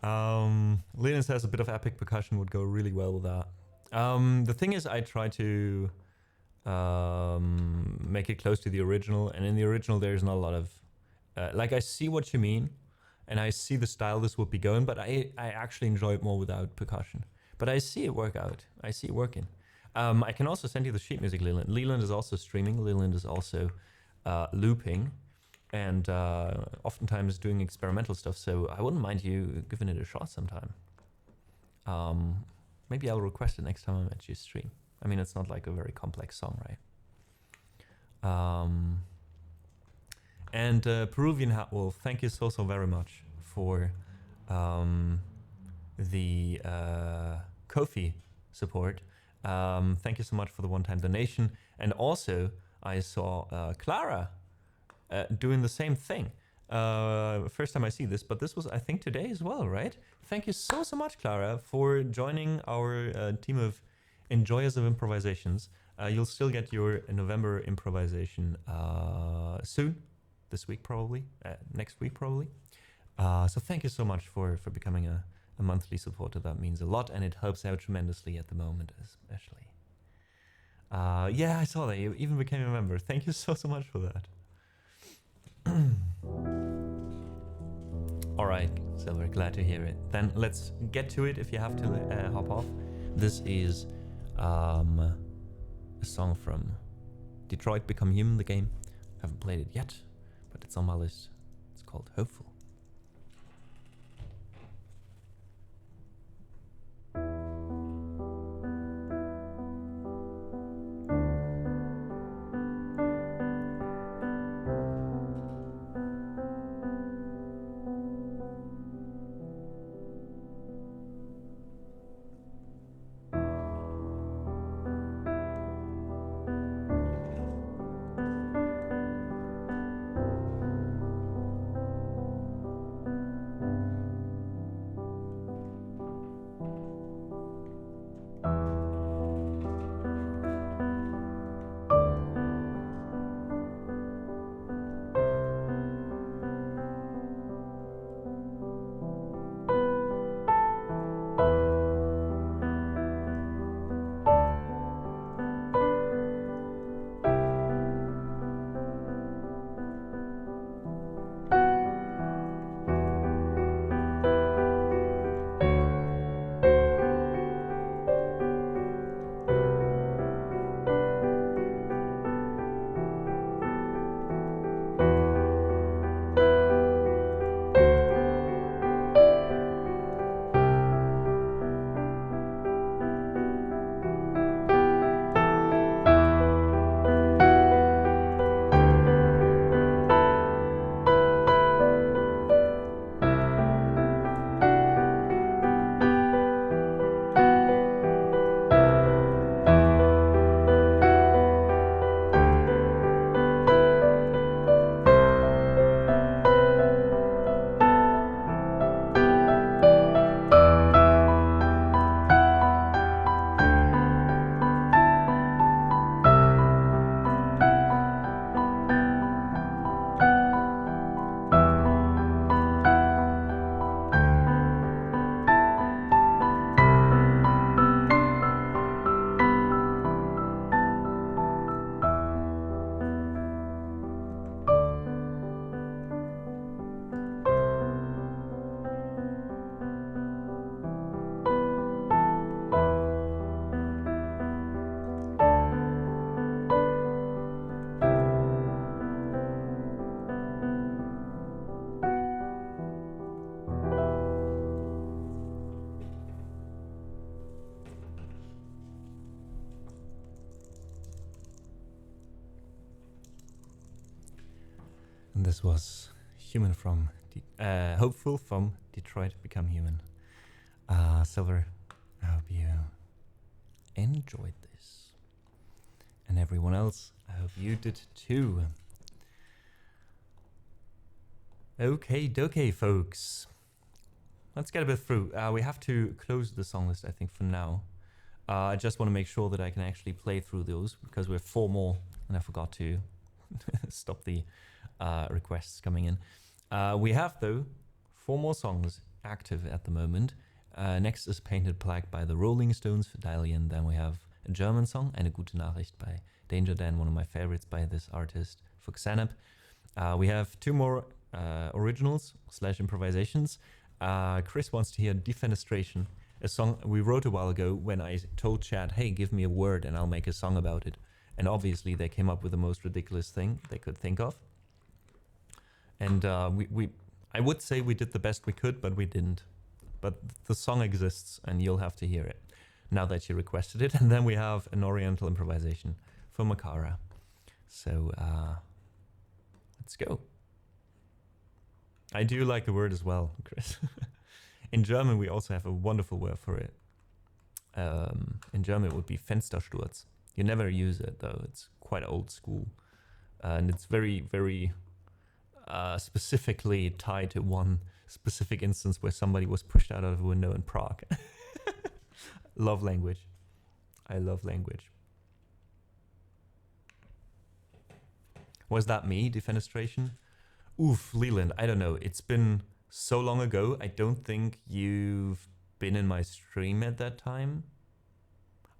Lenin says a bit of epic percussion would go really well with that. The thing is, I try to make it close to the original, and in the original there's not a lot of like, I see what you mean and I see the style this would be going, but I actually enjoy it more without percussion. But I see it work out. I see it working. I can also send you the sheet music, Leland. Leland is also streaming. Leland is also looping and oftentimes doing experimental stuff, so I wouldn't mind you giving it a shot sometime. Maybe I'll request it next time I'm at your stream. I mean, it's not like a very complex song, right? And Peruvian Hatwolf, thank you so very much for the Ko-fi support. Thank you so much for the one-time donation. And also, I saw Clara doing the same thing. First time I see this, but this was, I think, today as well, right? Thank you so much, Clara, for joining our team of enjoyers of improvisations. You'll still get your November improvisation soon, this week probably, next week probably. So thank you so much for becoming a monthly supporter. That means a lot, and it helps out tremendously at the moment, especially. Yeah, I saw that you even became a member. Thank you so much for that. All right, Silver, glad to hear it. Then let's get to it. If you have to hop off, this is a song from Detroit Become Human, the game. Haven't played it yet, but it's on my list. It's called Hopeful. this was Human from Hopeful from Detroit Become Human. Silver, I hope you enjoyed this. And everyone else, I hope you did too. Okay, folks. Let's get a bit through. We have to close the song list, I think, for now. I just want to make sure that I can actually play through those, because we have 4 more, and I forgot to stop the requests coming in. We have, though, 4 more songs active at the moment. Next is Painted Black by the Rolling Stones for Dalian. Then we have a German song, Eine gute Nachricht by Danger Dan, one of my favorites by this artist, for Xanap. We have 2 more originals / improvisations. Chris wants to hear Defenestration, a song we wrote a while ago when I told Chad, hey, give me a word and I'll make a song about it. And obviously they came up with the most ridiculous thing they could think of. And I would say we did the best we could, but we didn't. But the song exists and you'll have to hear it now that you requested it. And then we have an Oriental improvisation for Makara. So let's go. I do like the word as well, Chris. In German, we also have a wonderful word for it. In German, it would be Fenstersturz. You never use it, though. It's quite old school. And it's very, very specifically tied to one specific instance where somebody was pushed out of a window in Prague. Love language. I love language. Was that me, Defenestration? Oof, Leland, I don't know. It's been so long ago. I don't think you've been in my stream at that time.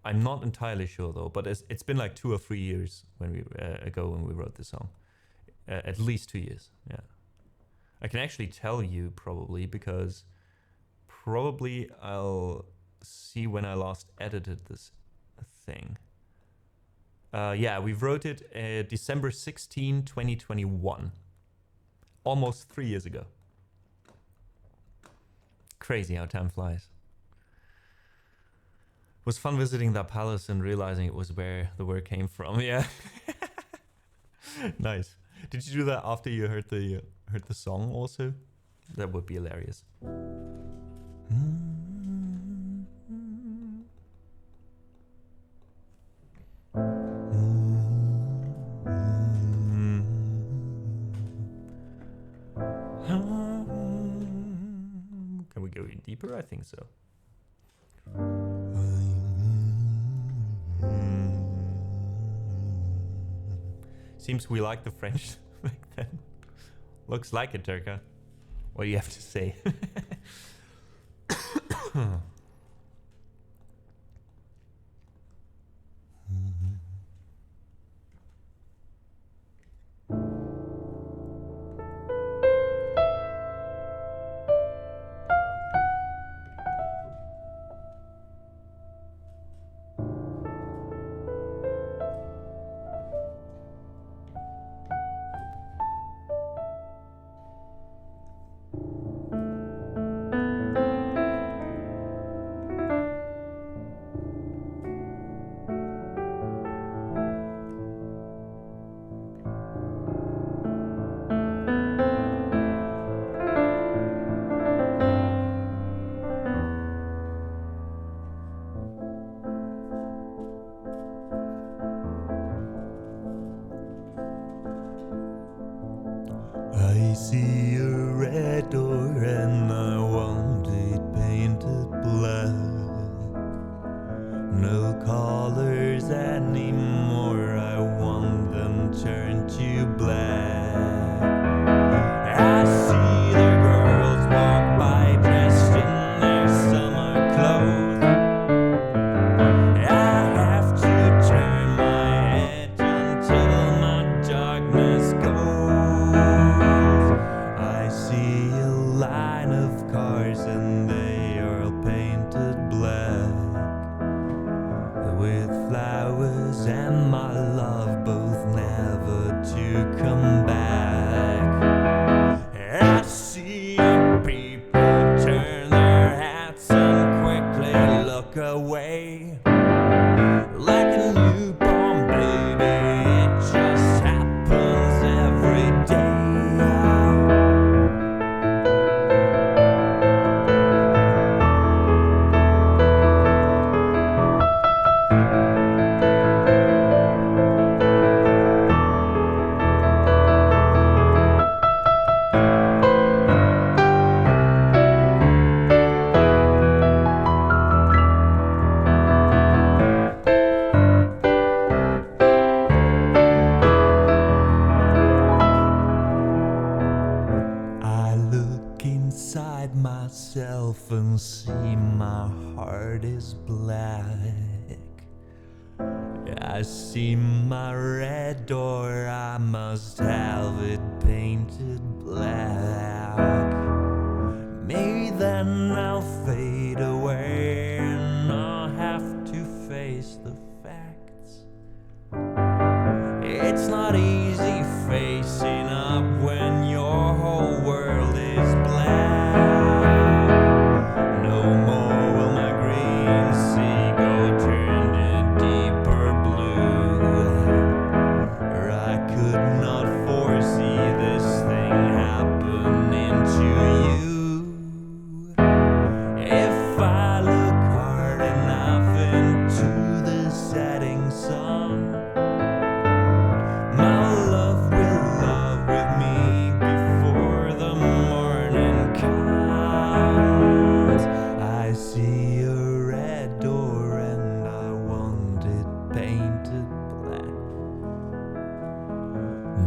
I'm not entirely sure though, but it's been like 2 or 3 years when we wrote this song. At least 2 years, yeah. I can actually tell you probably, because probably I'll see when I last edited this thing. Yeah, we wrote it December 16, 2021. Almost 3 years ago. Crazy how time flies. It was fun visiting that palace and realizing it was where the word came from. Yeah. Nice. Did you do that after you heard the song also? That would be hilarious. Can we go in deeper? I think so. Seems we like the French back then. Looks like it, Turka. What do you have to say? can see my heart is black. I see my red door, I must have it painted black. Maybe then I'll fade away and I'll have to face the facts. It's not easy facing up when your whole world is black. No more will my green sea go turn to deeper blue. Or I could not foresee this thing happening to you. If I look hard enough into the setting sun, my love will love with me before the morning comes. I see a red door and I want it painted black.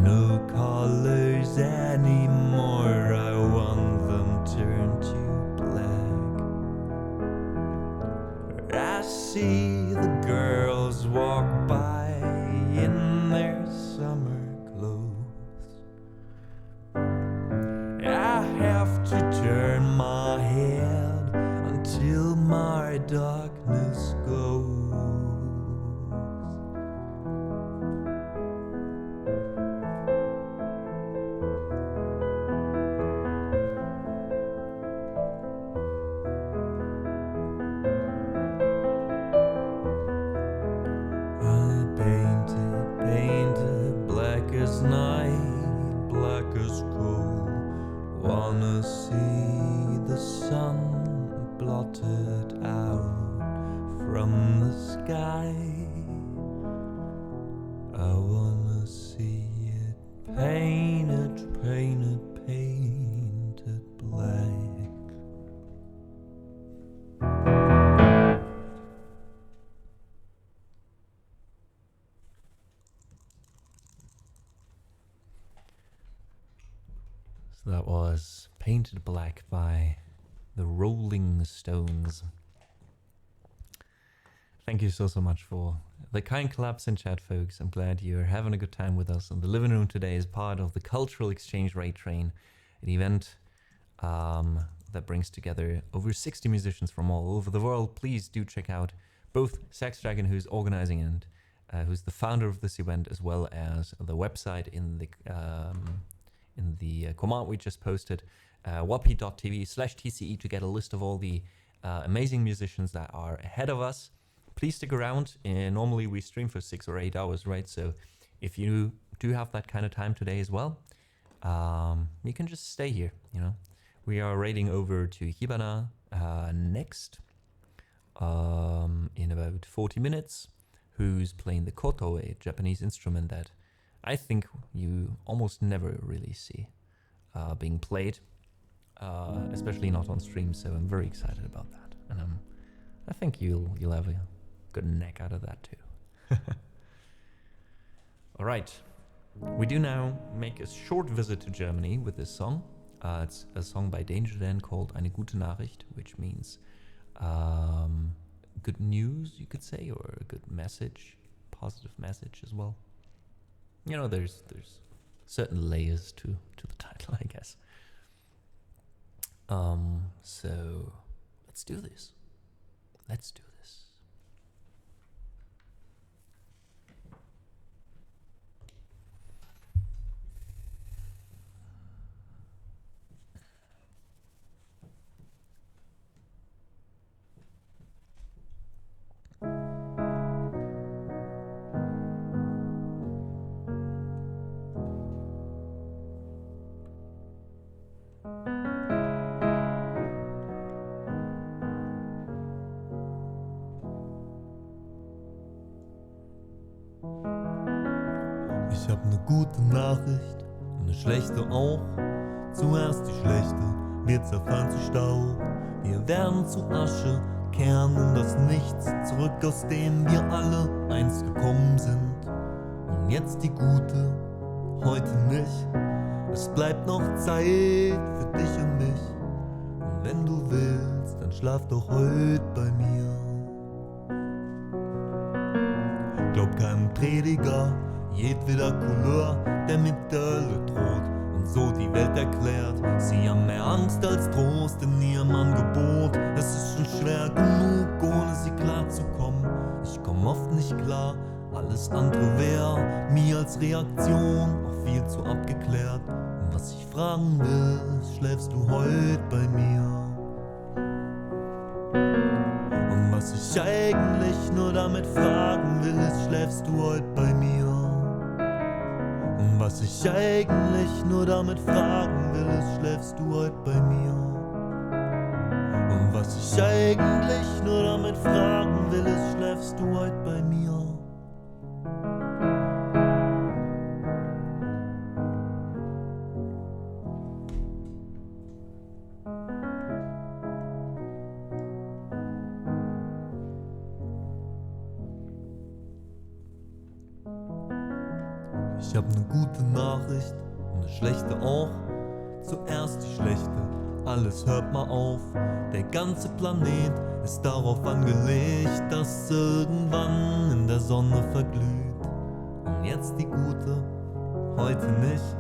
No colors anymore, I want them turned to black. I see the girls walk by in their summer clothes. I have to turn my head until my darkness goes. I painted black as night, black as coal. Wanna see the sun blotted out from the sky. I wanna see it painted, painted, painted black. So that was Painted Black by the Rolling Stones. Thank you so much for the kind claps in chat, folks. I'm glad you're having a good time with us in the living room today as part of the Cultural Exchange Raid Train, an event that brings together over 60 musicians from all over the world. Please do check out both Sax Dragon, who's organizing and who's the founder of this event, as well as the website in the command we just posted, wp.tv/TCE, to get a list of all the amazing musicians that are ahead of us. Please stick around. Normally we stream for 6 or 8 hours, right? So if you do have that kind of time today as well, you can just stay here, you know. We are raiding over to Hibana next in about 40 minutes, who's playing the koto, a Japanese instrument that I think you almost never really see being played, especially not on stream. So I'm very excited about that, and I think you'll have a good neck out of that too. All right, we do now make a short visit to Germany with this song. It's a song by Danger Dan called Eine gute Nachricht, which means good news, you could say, or a good message, positive message as well. You know, there's certain layers to the title, I guess. So let's do this. Let's do this. Ich hab ne gute Nachricht und ne schlechte auch. Zuerst die schlechte, wir zerfallen zu Staub. Wir werden zu Asche, kehren in das Nichts zurück, aus dem wir alle einst gekommen sind. Und jetzt die gute, heute nicht. Es bleibt noch Zeit für dich und mich. Und wenn du willst, dann schlaf doch heut bei mir. Glaub keinem Prediger, jedweder Couleur, der mit der Hölle droht und so die Welt erklärt. Sie haben mehr Angst als Trost in ihrem Angebot. Es ist schon schwer genug, ohne sie klarzukommen. Ich komm oft nicht klar, alles andere wär mir als Reaktion auch viel zu abgeklärt. Und was ich fragen will, ist, schläfst du heut bei mir? Und was ich eigentlich nur damit fragen will, ist, schläfst du heut bei mir? Und was ich eigentlich nur damit fragen will, ist, schläfst du heut bei mir? Und was ich eigentlich nur damit fragen will, ist, schläfst du heut bei mir? Ich hab ne gute Nachricht und ne schlechte auch. Zuerst die schlechte, alles hört mal auf. Der ganze Planet ist darauf angelegt, dass irgendwann in der Sonne verglüht. Und jetzt die gute, heute nicht.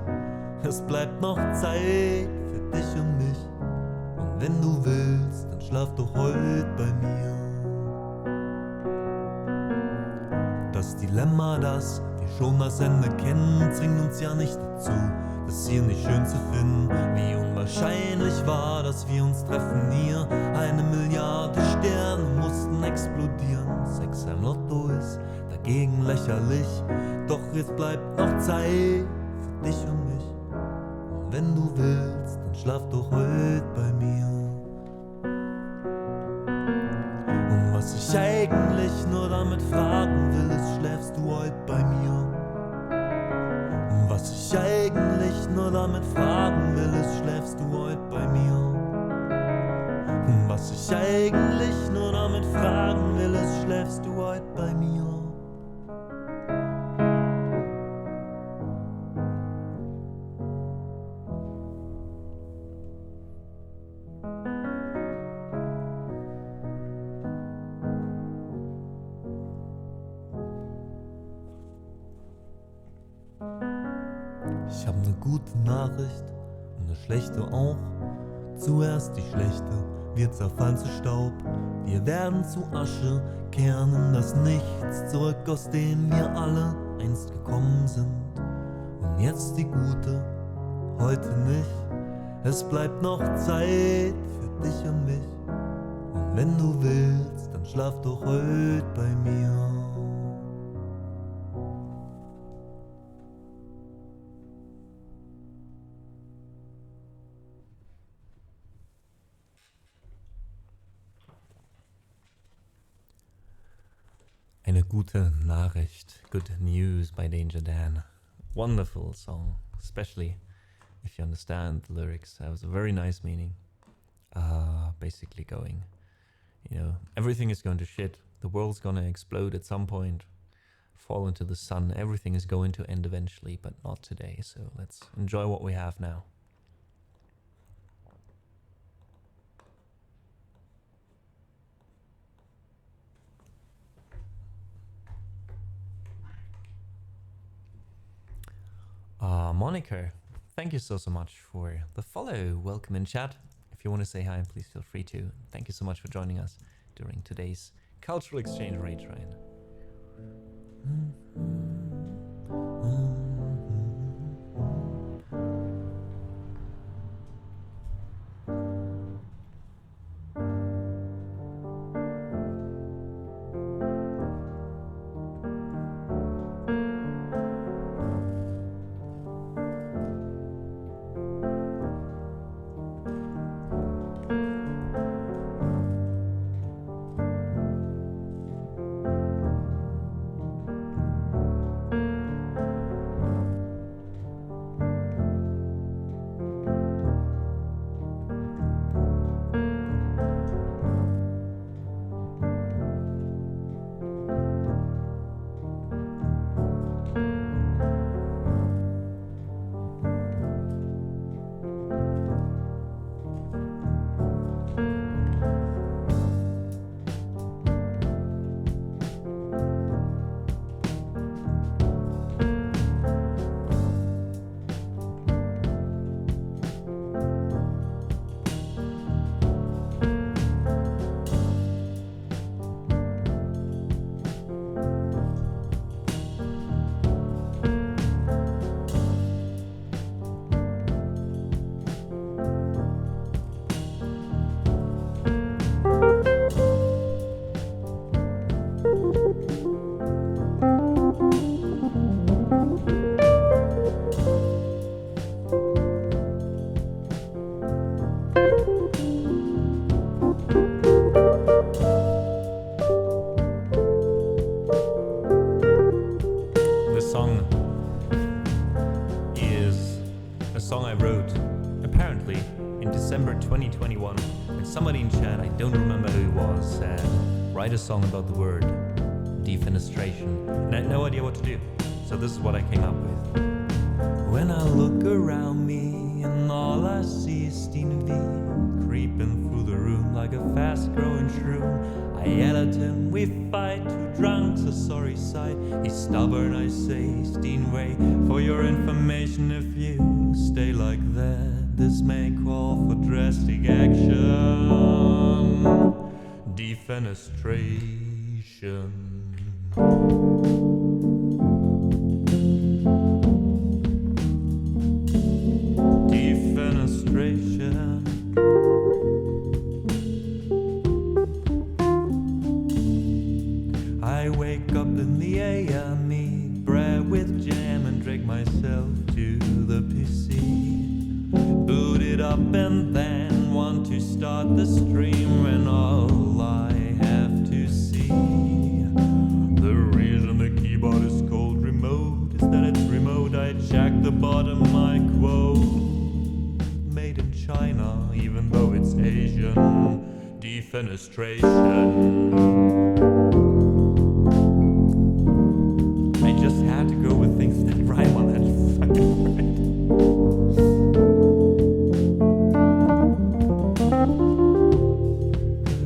Es bleibt noch Zeit für dich und mich. Und wenn du willst, dann schlaf doch heut bei mir. Das Dilemma, das wir schon das Ende kennen, zwingt uns ja nicht dazu, das hier nicht schön zu finden. Wie unwahrscheinlich war, dass wir uns treffen hier. 1 Milliarde Sterne mussten explodieren. 6 im Lotto ist dagegen lächerlich. Doch jetzt bleibt noch Zeit für dich und mich. Und wenn du willst, dann schlaf doch heut bei mir. Und was ich eigentlich nur damit fragen will, ist, schläfst du heut bei mir? Und was ich eigentlich nur damit fragen will, ist, schläfst du heut bei mir? Und was ich eigentlich nur damit fragen will, ist, schläfst du heut bei mir? Ich hab ne gute Nachricht und ne schlechte auch. Zuerst die schlechte, wir zerfallen zu Staub. Wir werden zu Asche, kehren in das Nichts zurück, aus dem wir alle einst gekommen sind. Und jetzt die gute, heute nicht. Es bleibt noch Zeit für dich und mich. Und wenn du willst, dann schlaf doch heut bei mir. Eine gute Nachricht, good news by Danger Dan. Wonderful song, especially if you understand the lyrics. That was a very nice meaning. Basically going, you know, everything is going to shit. The world's gonna explode at some point, fall into the sun. Everything is going to end eventually, but not today. So let's enjoy what we have now. Monica, thank you so much for the follow. Welcome in chat. If you want to say hi, please feel free to. Thank you so much for joining us during today's cultural exchange rate train. remember who it was, said, write a song about the word defenestration. And I had no idea what to do. So this is what I came up with. When I look around me and all I see is Stine V creeping through the room like a fast-growing shroom, I yell at him, we fight, two drunks, a sorry sight. He's stubborn, I say, Stine V, for your information, if you stay like that, this may call for drastic action. Defenestration. Defenestration. I wake up in the AM, eat bread with jam and drag myself to the PC. Boot it up and then want to start the stream when all I have to see. The reason the keyboard is called remote is that it's remote. I check the bottom, I quote, made in China, even though it's Asian. Defenestration. I just had to go with things that rhyme on that fucking word.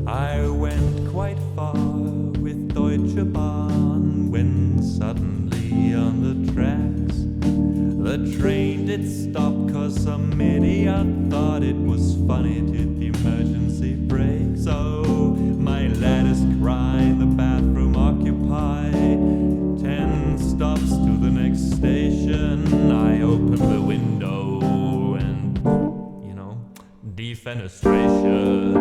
I went quite far with Deutsche Bahn when suddenly on the tracks the train did stop, cause some idiot thought it was funny to hit the emergency brake. So my lattice cry in the bathroom occupied 10 stops to the next station. I opened the window and, you know, defenestration.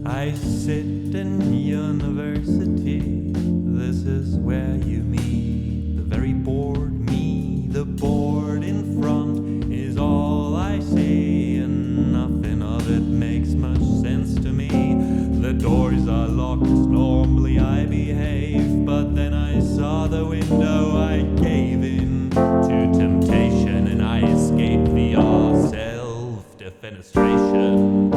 I sit in university, this is where you meet the very bored me. The board in front is all I see, and nothing of it makes much sense to me. The doors are locked, normally I behave, but then I saw the window, I gave in to temptation, and I escaped via self-defenestration.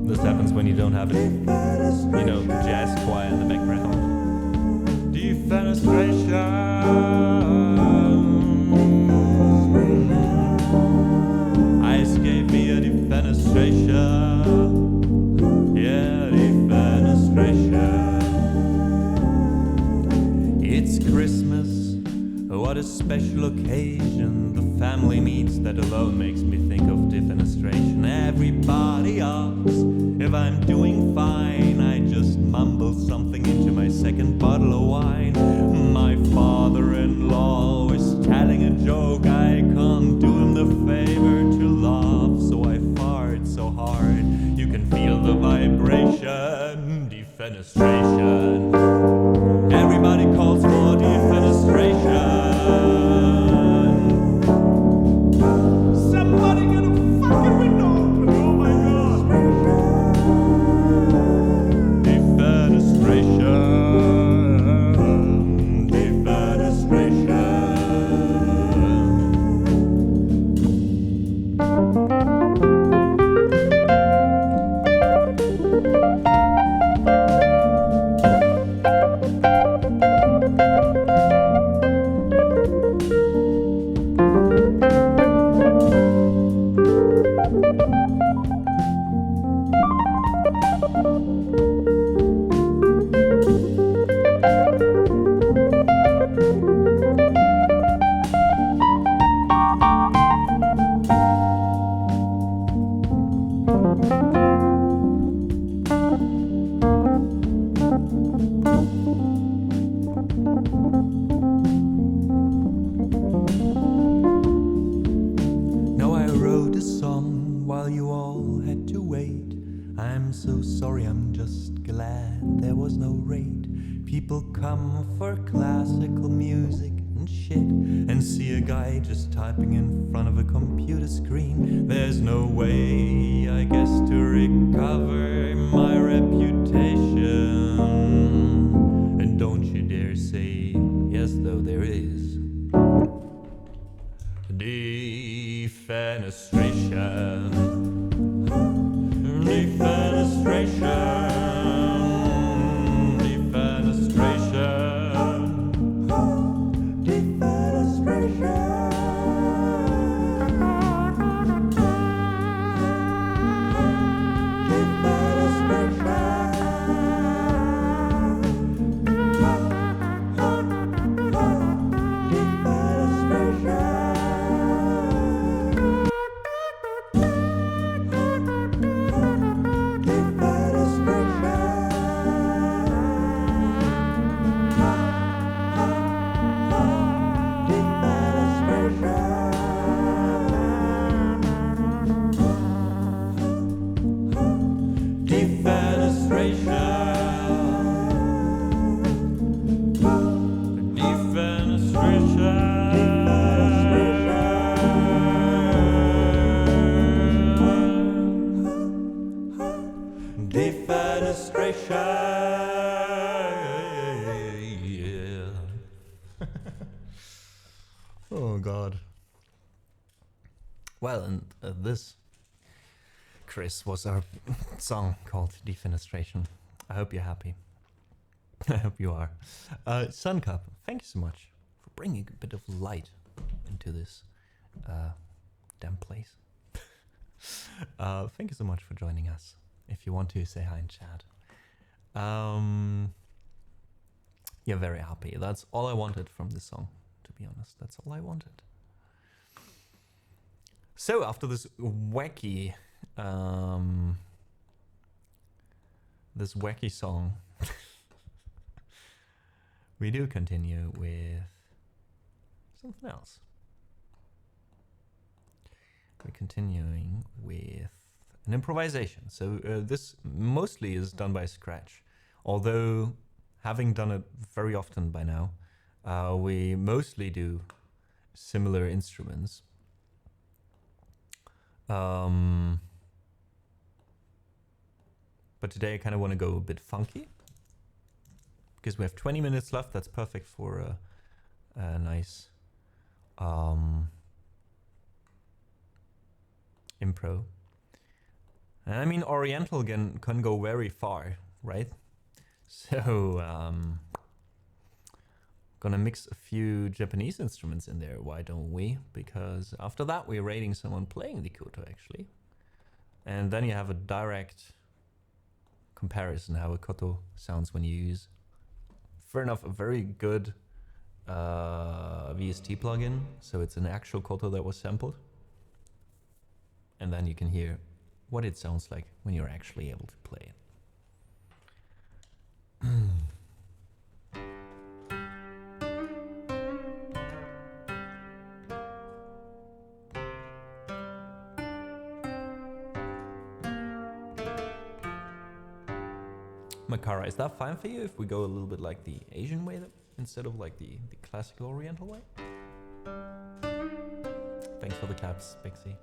This happens when you don't have it, you know, jazz choir in the background. Defenestration. I escaped via defenestration. Yeah, defenestration. It's Christmas, what a special occasion. The family meets, that alone makes me think of defenestration. Everybody asks if I'm doing fine. I just mumble something into my second bottle of wine. My father-in-law is telling a joke. I can't do him the favor to laugh, so I fart so hard you can feel the vibration. Defenestration. Everybody calls for defenestration. Somebody get a fucking window open. Oh my god. there was no rate. People come for classical music and shit, and see a guy just typing in front of a computer screen. There's no way, I guess, to recover my reputation. And don't you dare say yes, though there is. Defenestration. Defenestration. Oh God. Well, and this, Chris, was our song called Defenestration. I hope you're happy. I hope you are. SOUNDCLOUD, thank you so much for bringing a bit of light into this damn place. Thank you so much for joining us. If you want to, say hi in chat. Yeah, very happy. That's all I wanted from this song, to be honest. That's all I wanted. So after this wacky song, we do continue with something else. We're continuing with an improvisation. So this mostly is done by scratch, although having done it very often by now, we mostly do similar instruments. But today I kind of want to go a bit funky, because we have 20 minutes left. That's perfect for a nice impro. And I mean, Oriental can go very far, right? So gonna mix a few Japanese instruments in there, why don't we? Because after that we're rating someone playing the koto, actually. And then you have a direct comparison how a koto sounds when you use, fair enough, a very good VST plugin. So it's an actual koto that was sampled. And then you can hear what it sounds like when you're actually able to play it. Makara, is that fine for you if we go a little bit like the Asian way instead of like the classical Oriental way? Thanks for the caps, Bixie.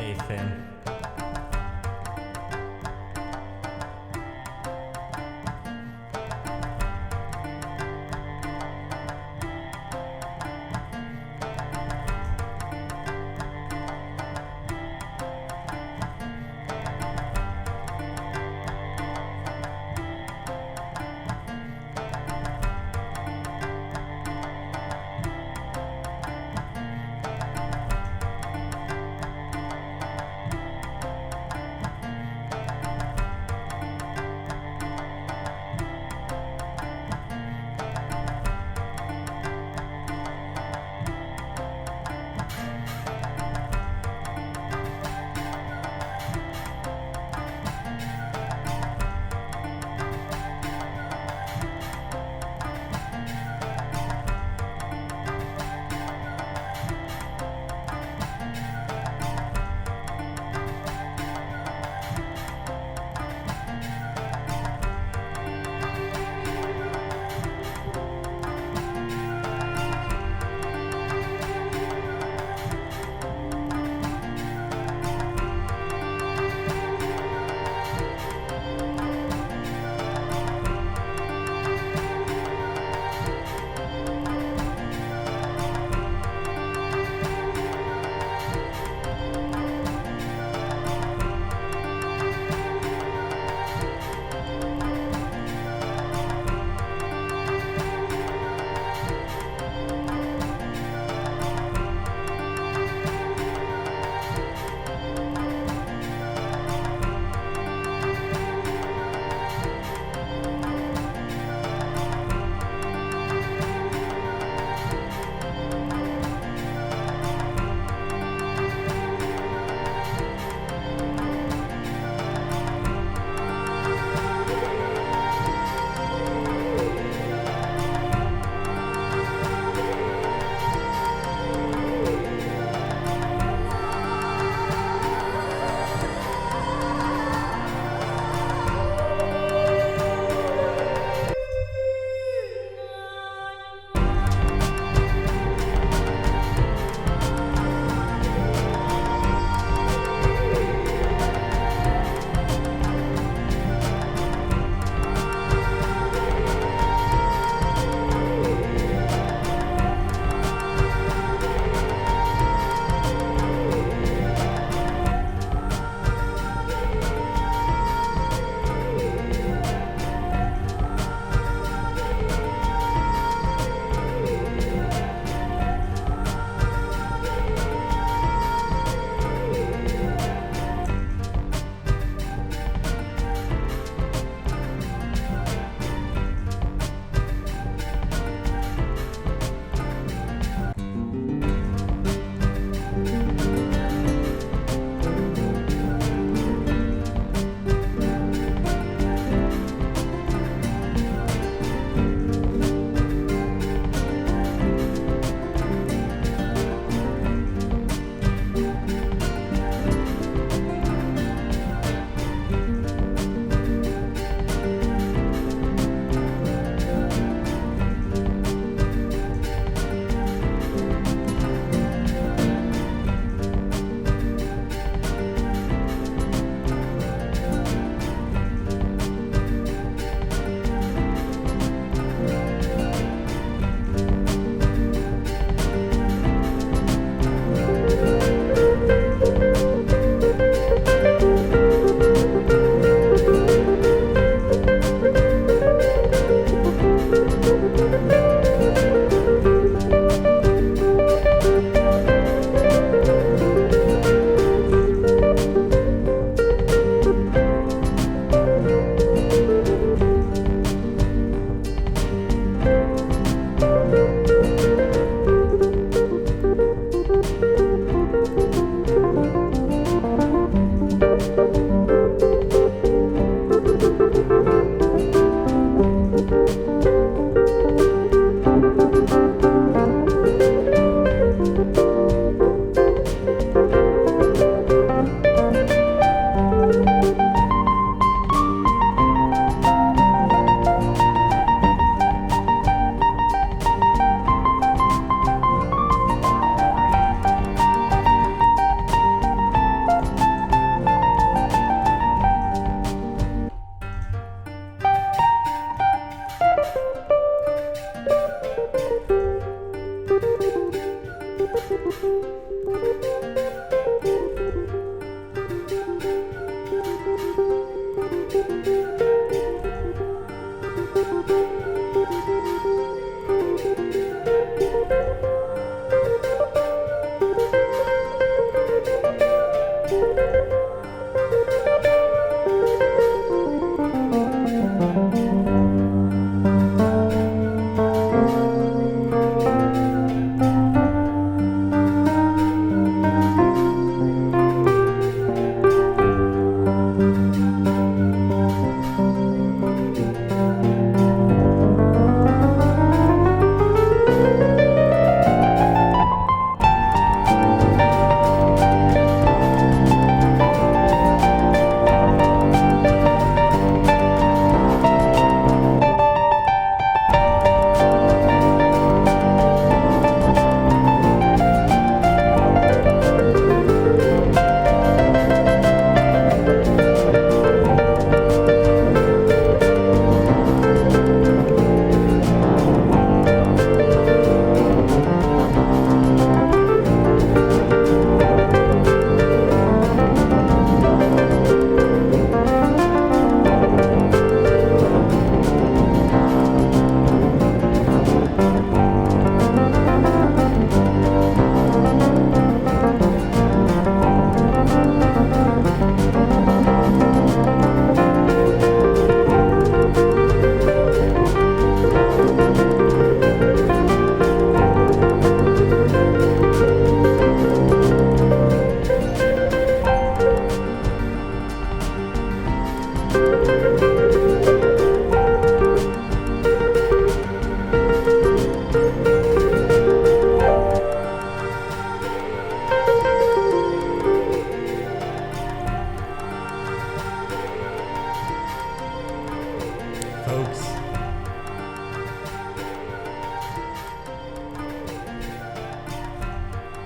everything.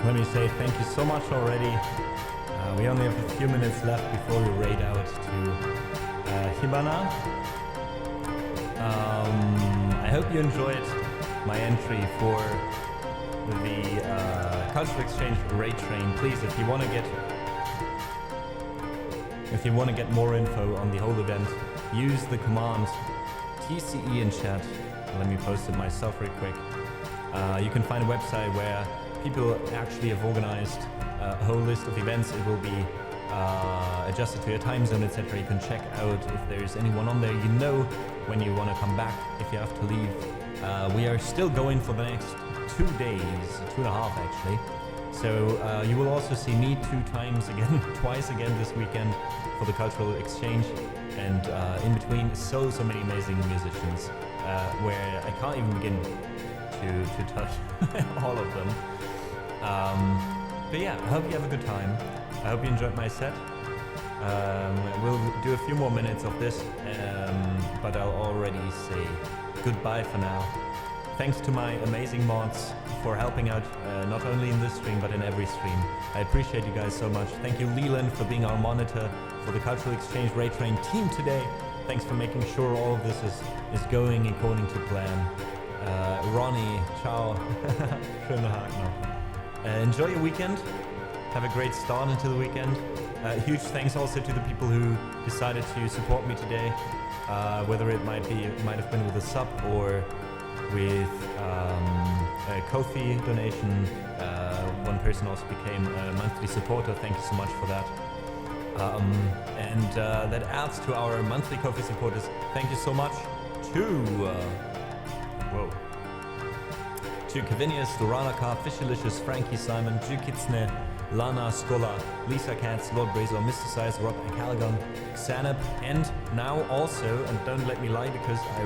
Let me say thank you so much already. We only have a few minutes left before we raid out to Hibana. I hope you enjoyed my entry for the Cultural Exchange raid train. Please, if you want to get more info on the whole event, use the command TCE in chat. Let me post it myself real quick. You can find a website where people actually have organized a whole list of events. It will be adjusted to your time zone, etc. You can check out if there's anyone on there. You know when you want to come back, if you have to leave. We are still going for the next 2 days, 2.5 actually. So you will also see me twice again this weekend for the Cultural Exchange. And in between, so many amazing musicians where I can't even begin to touch all of them. But yeah, I hope you have a good time. I hope you enjoyed my set. We'll do a few more minutes of this, but I'll already say goodbye for now. Thanks to my amazing mods for helping out, not only in this stream, but in every stream. I appreciate you guys so much. Thank you, Leland, for being our monitor for the Cultural Exchange Raid Train team today. Thanks for making sure all of this is going according to plan. Ronnie, ciao. Schönen Tag noch. Enjoy your weekend. Have a great start into the weekend. Huge thanks also to the people who decided to support me today, whether it might have been with a sub or with a Ko-fi donation. One person also became a monthly supporter. Thank you so much for that. And that adds to our monthly Ko-fi supporters. Thank you so much to Kavinius, Doranaka, Fishalicious, Frankie, Simon, Jukitsne, Lana, Skola, Lisa Katz, Lord Brazo, Mr. Size, Rob and Callaghan, Xanab, and now also, and don't let me lie because I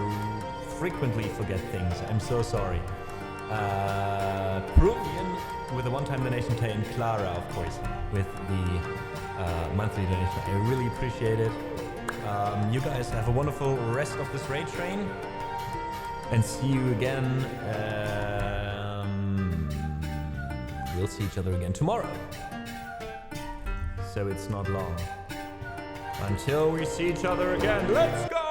frequently forget things, I'm so sorry, Peruvian with a one-time donation to, and Clara, of course, with the monthly donation. I really appreciate it. You guys have a wonderful rest of this raid train, and see you again. We'll see each other again tomorrow. So it's not long. Until we see each other again, let's go!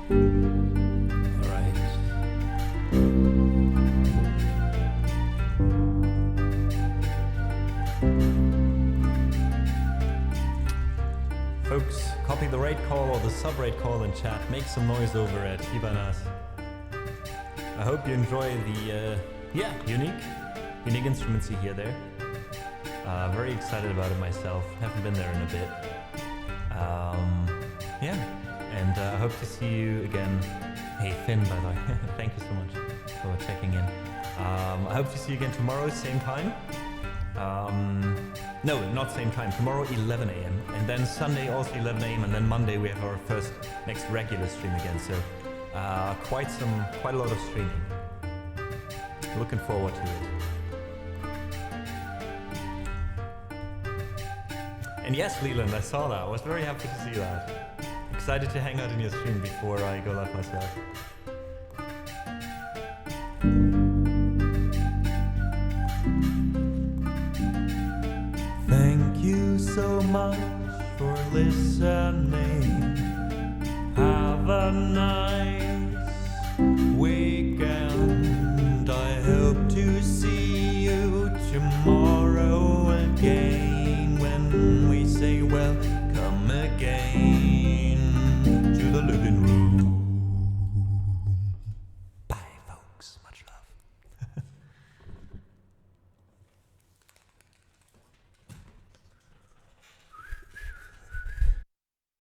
Alright. Folks, copy the raid call or the sub-raid call in chat. Make some noise over at Ibanas. I hope you enjoy the, unique instruments you hear there. Very excited about it myself. Haven't been there in a bit. And I hope to see you again. Hey Finn, by the way, thank you so much for checking in. I hope to see you again tomorrow, same time. No, not same time. Tomorrow 11 a.m. and then Sunday also 11 a.m. and then Monday we have our next regular stream again. So quite a lot of streaming. Looking forward to it. And yes, Leland, I saw that. I was very happy to see that. Excited to hang out in your stream before I go live myself. Thank you so much for listening. Have a nice weekend. I hope to see you tomorrow again when we say, well,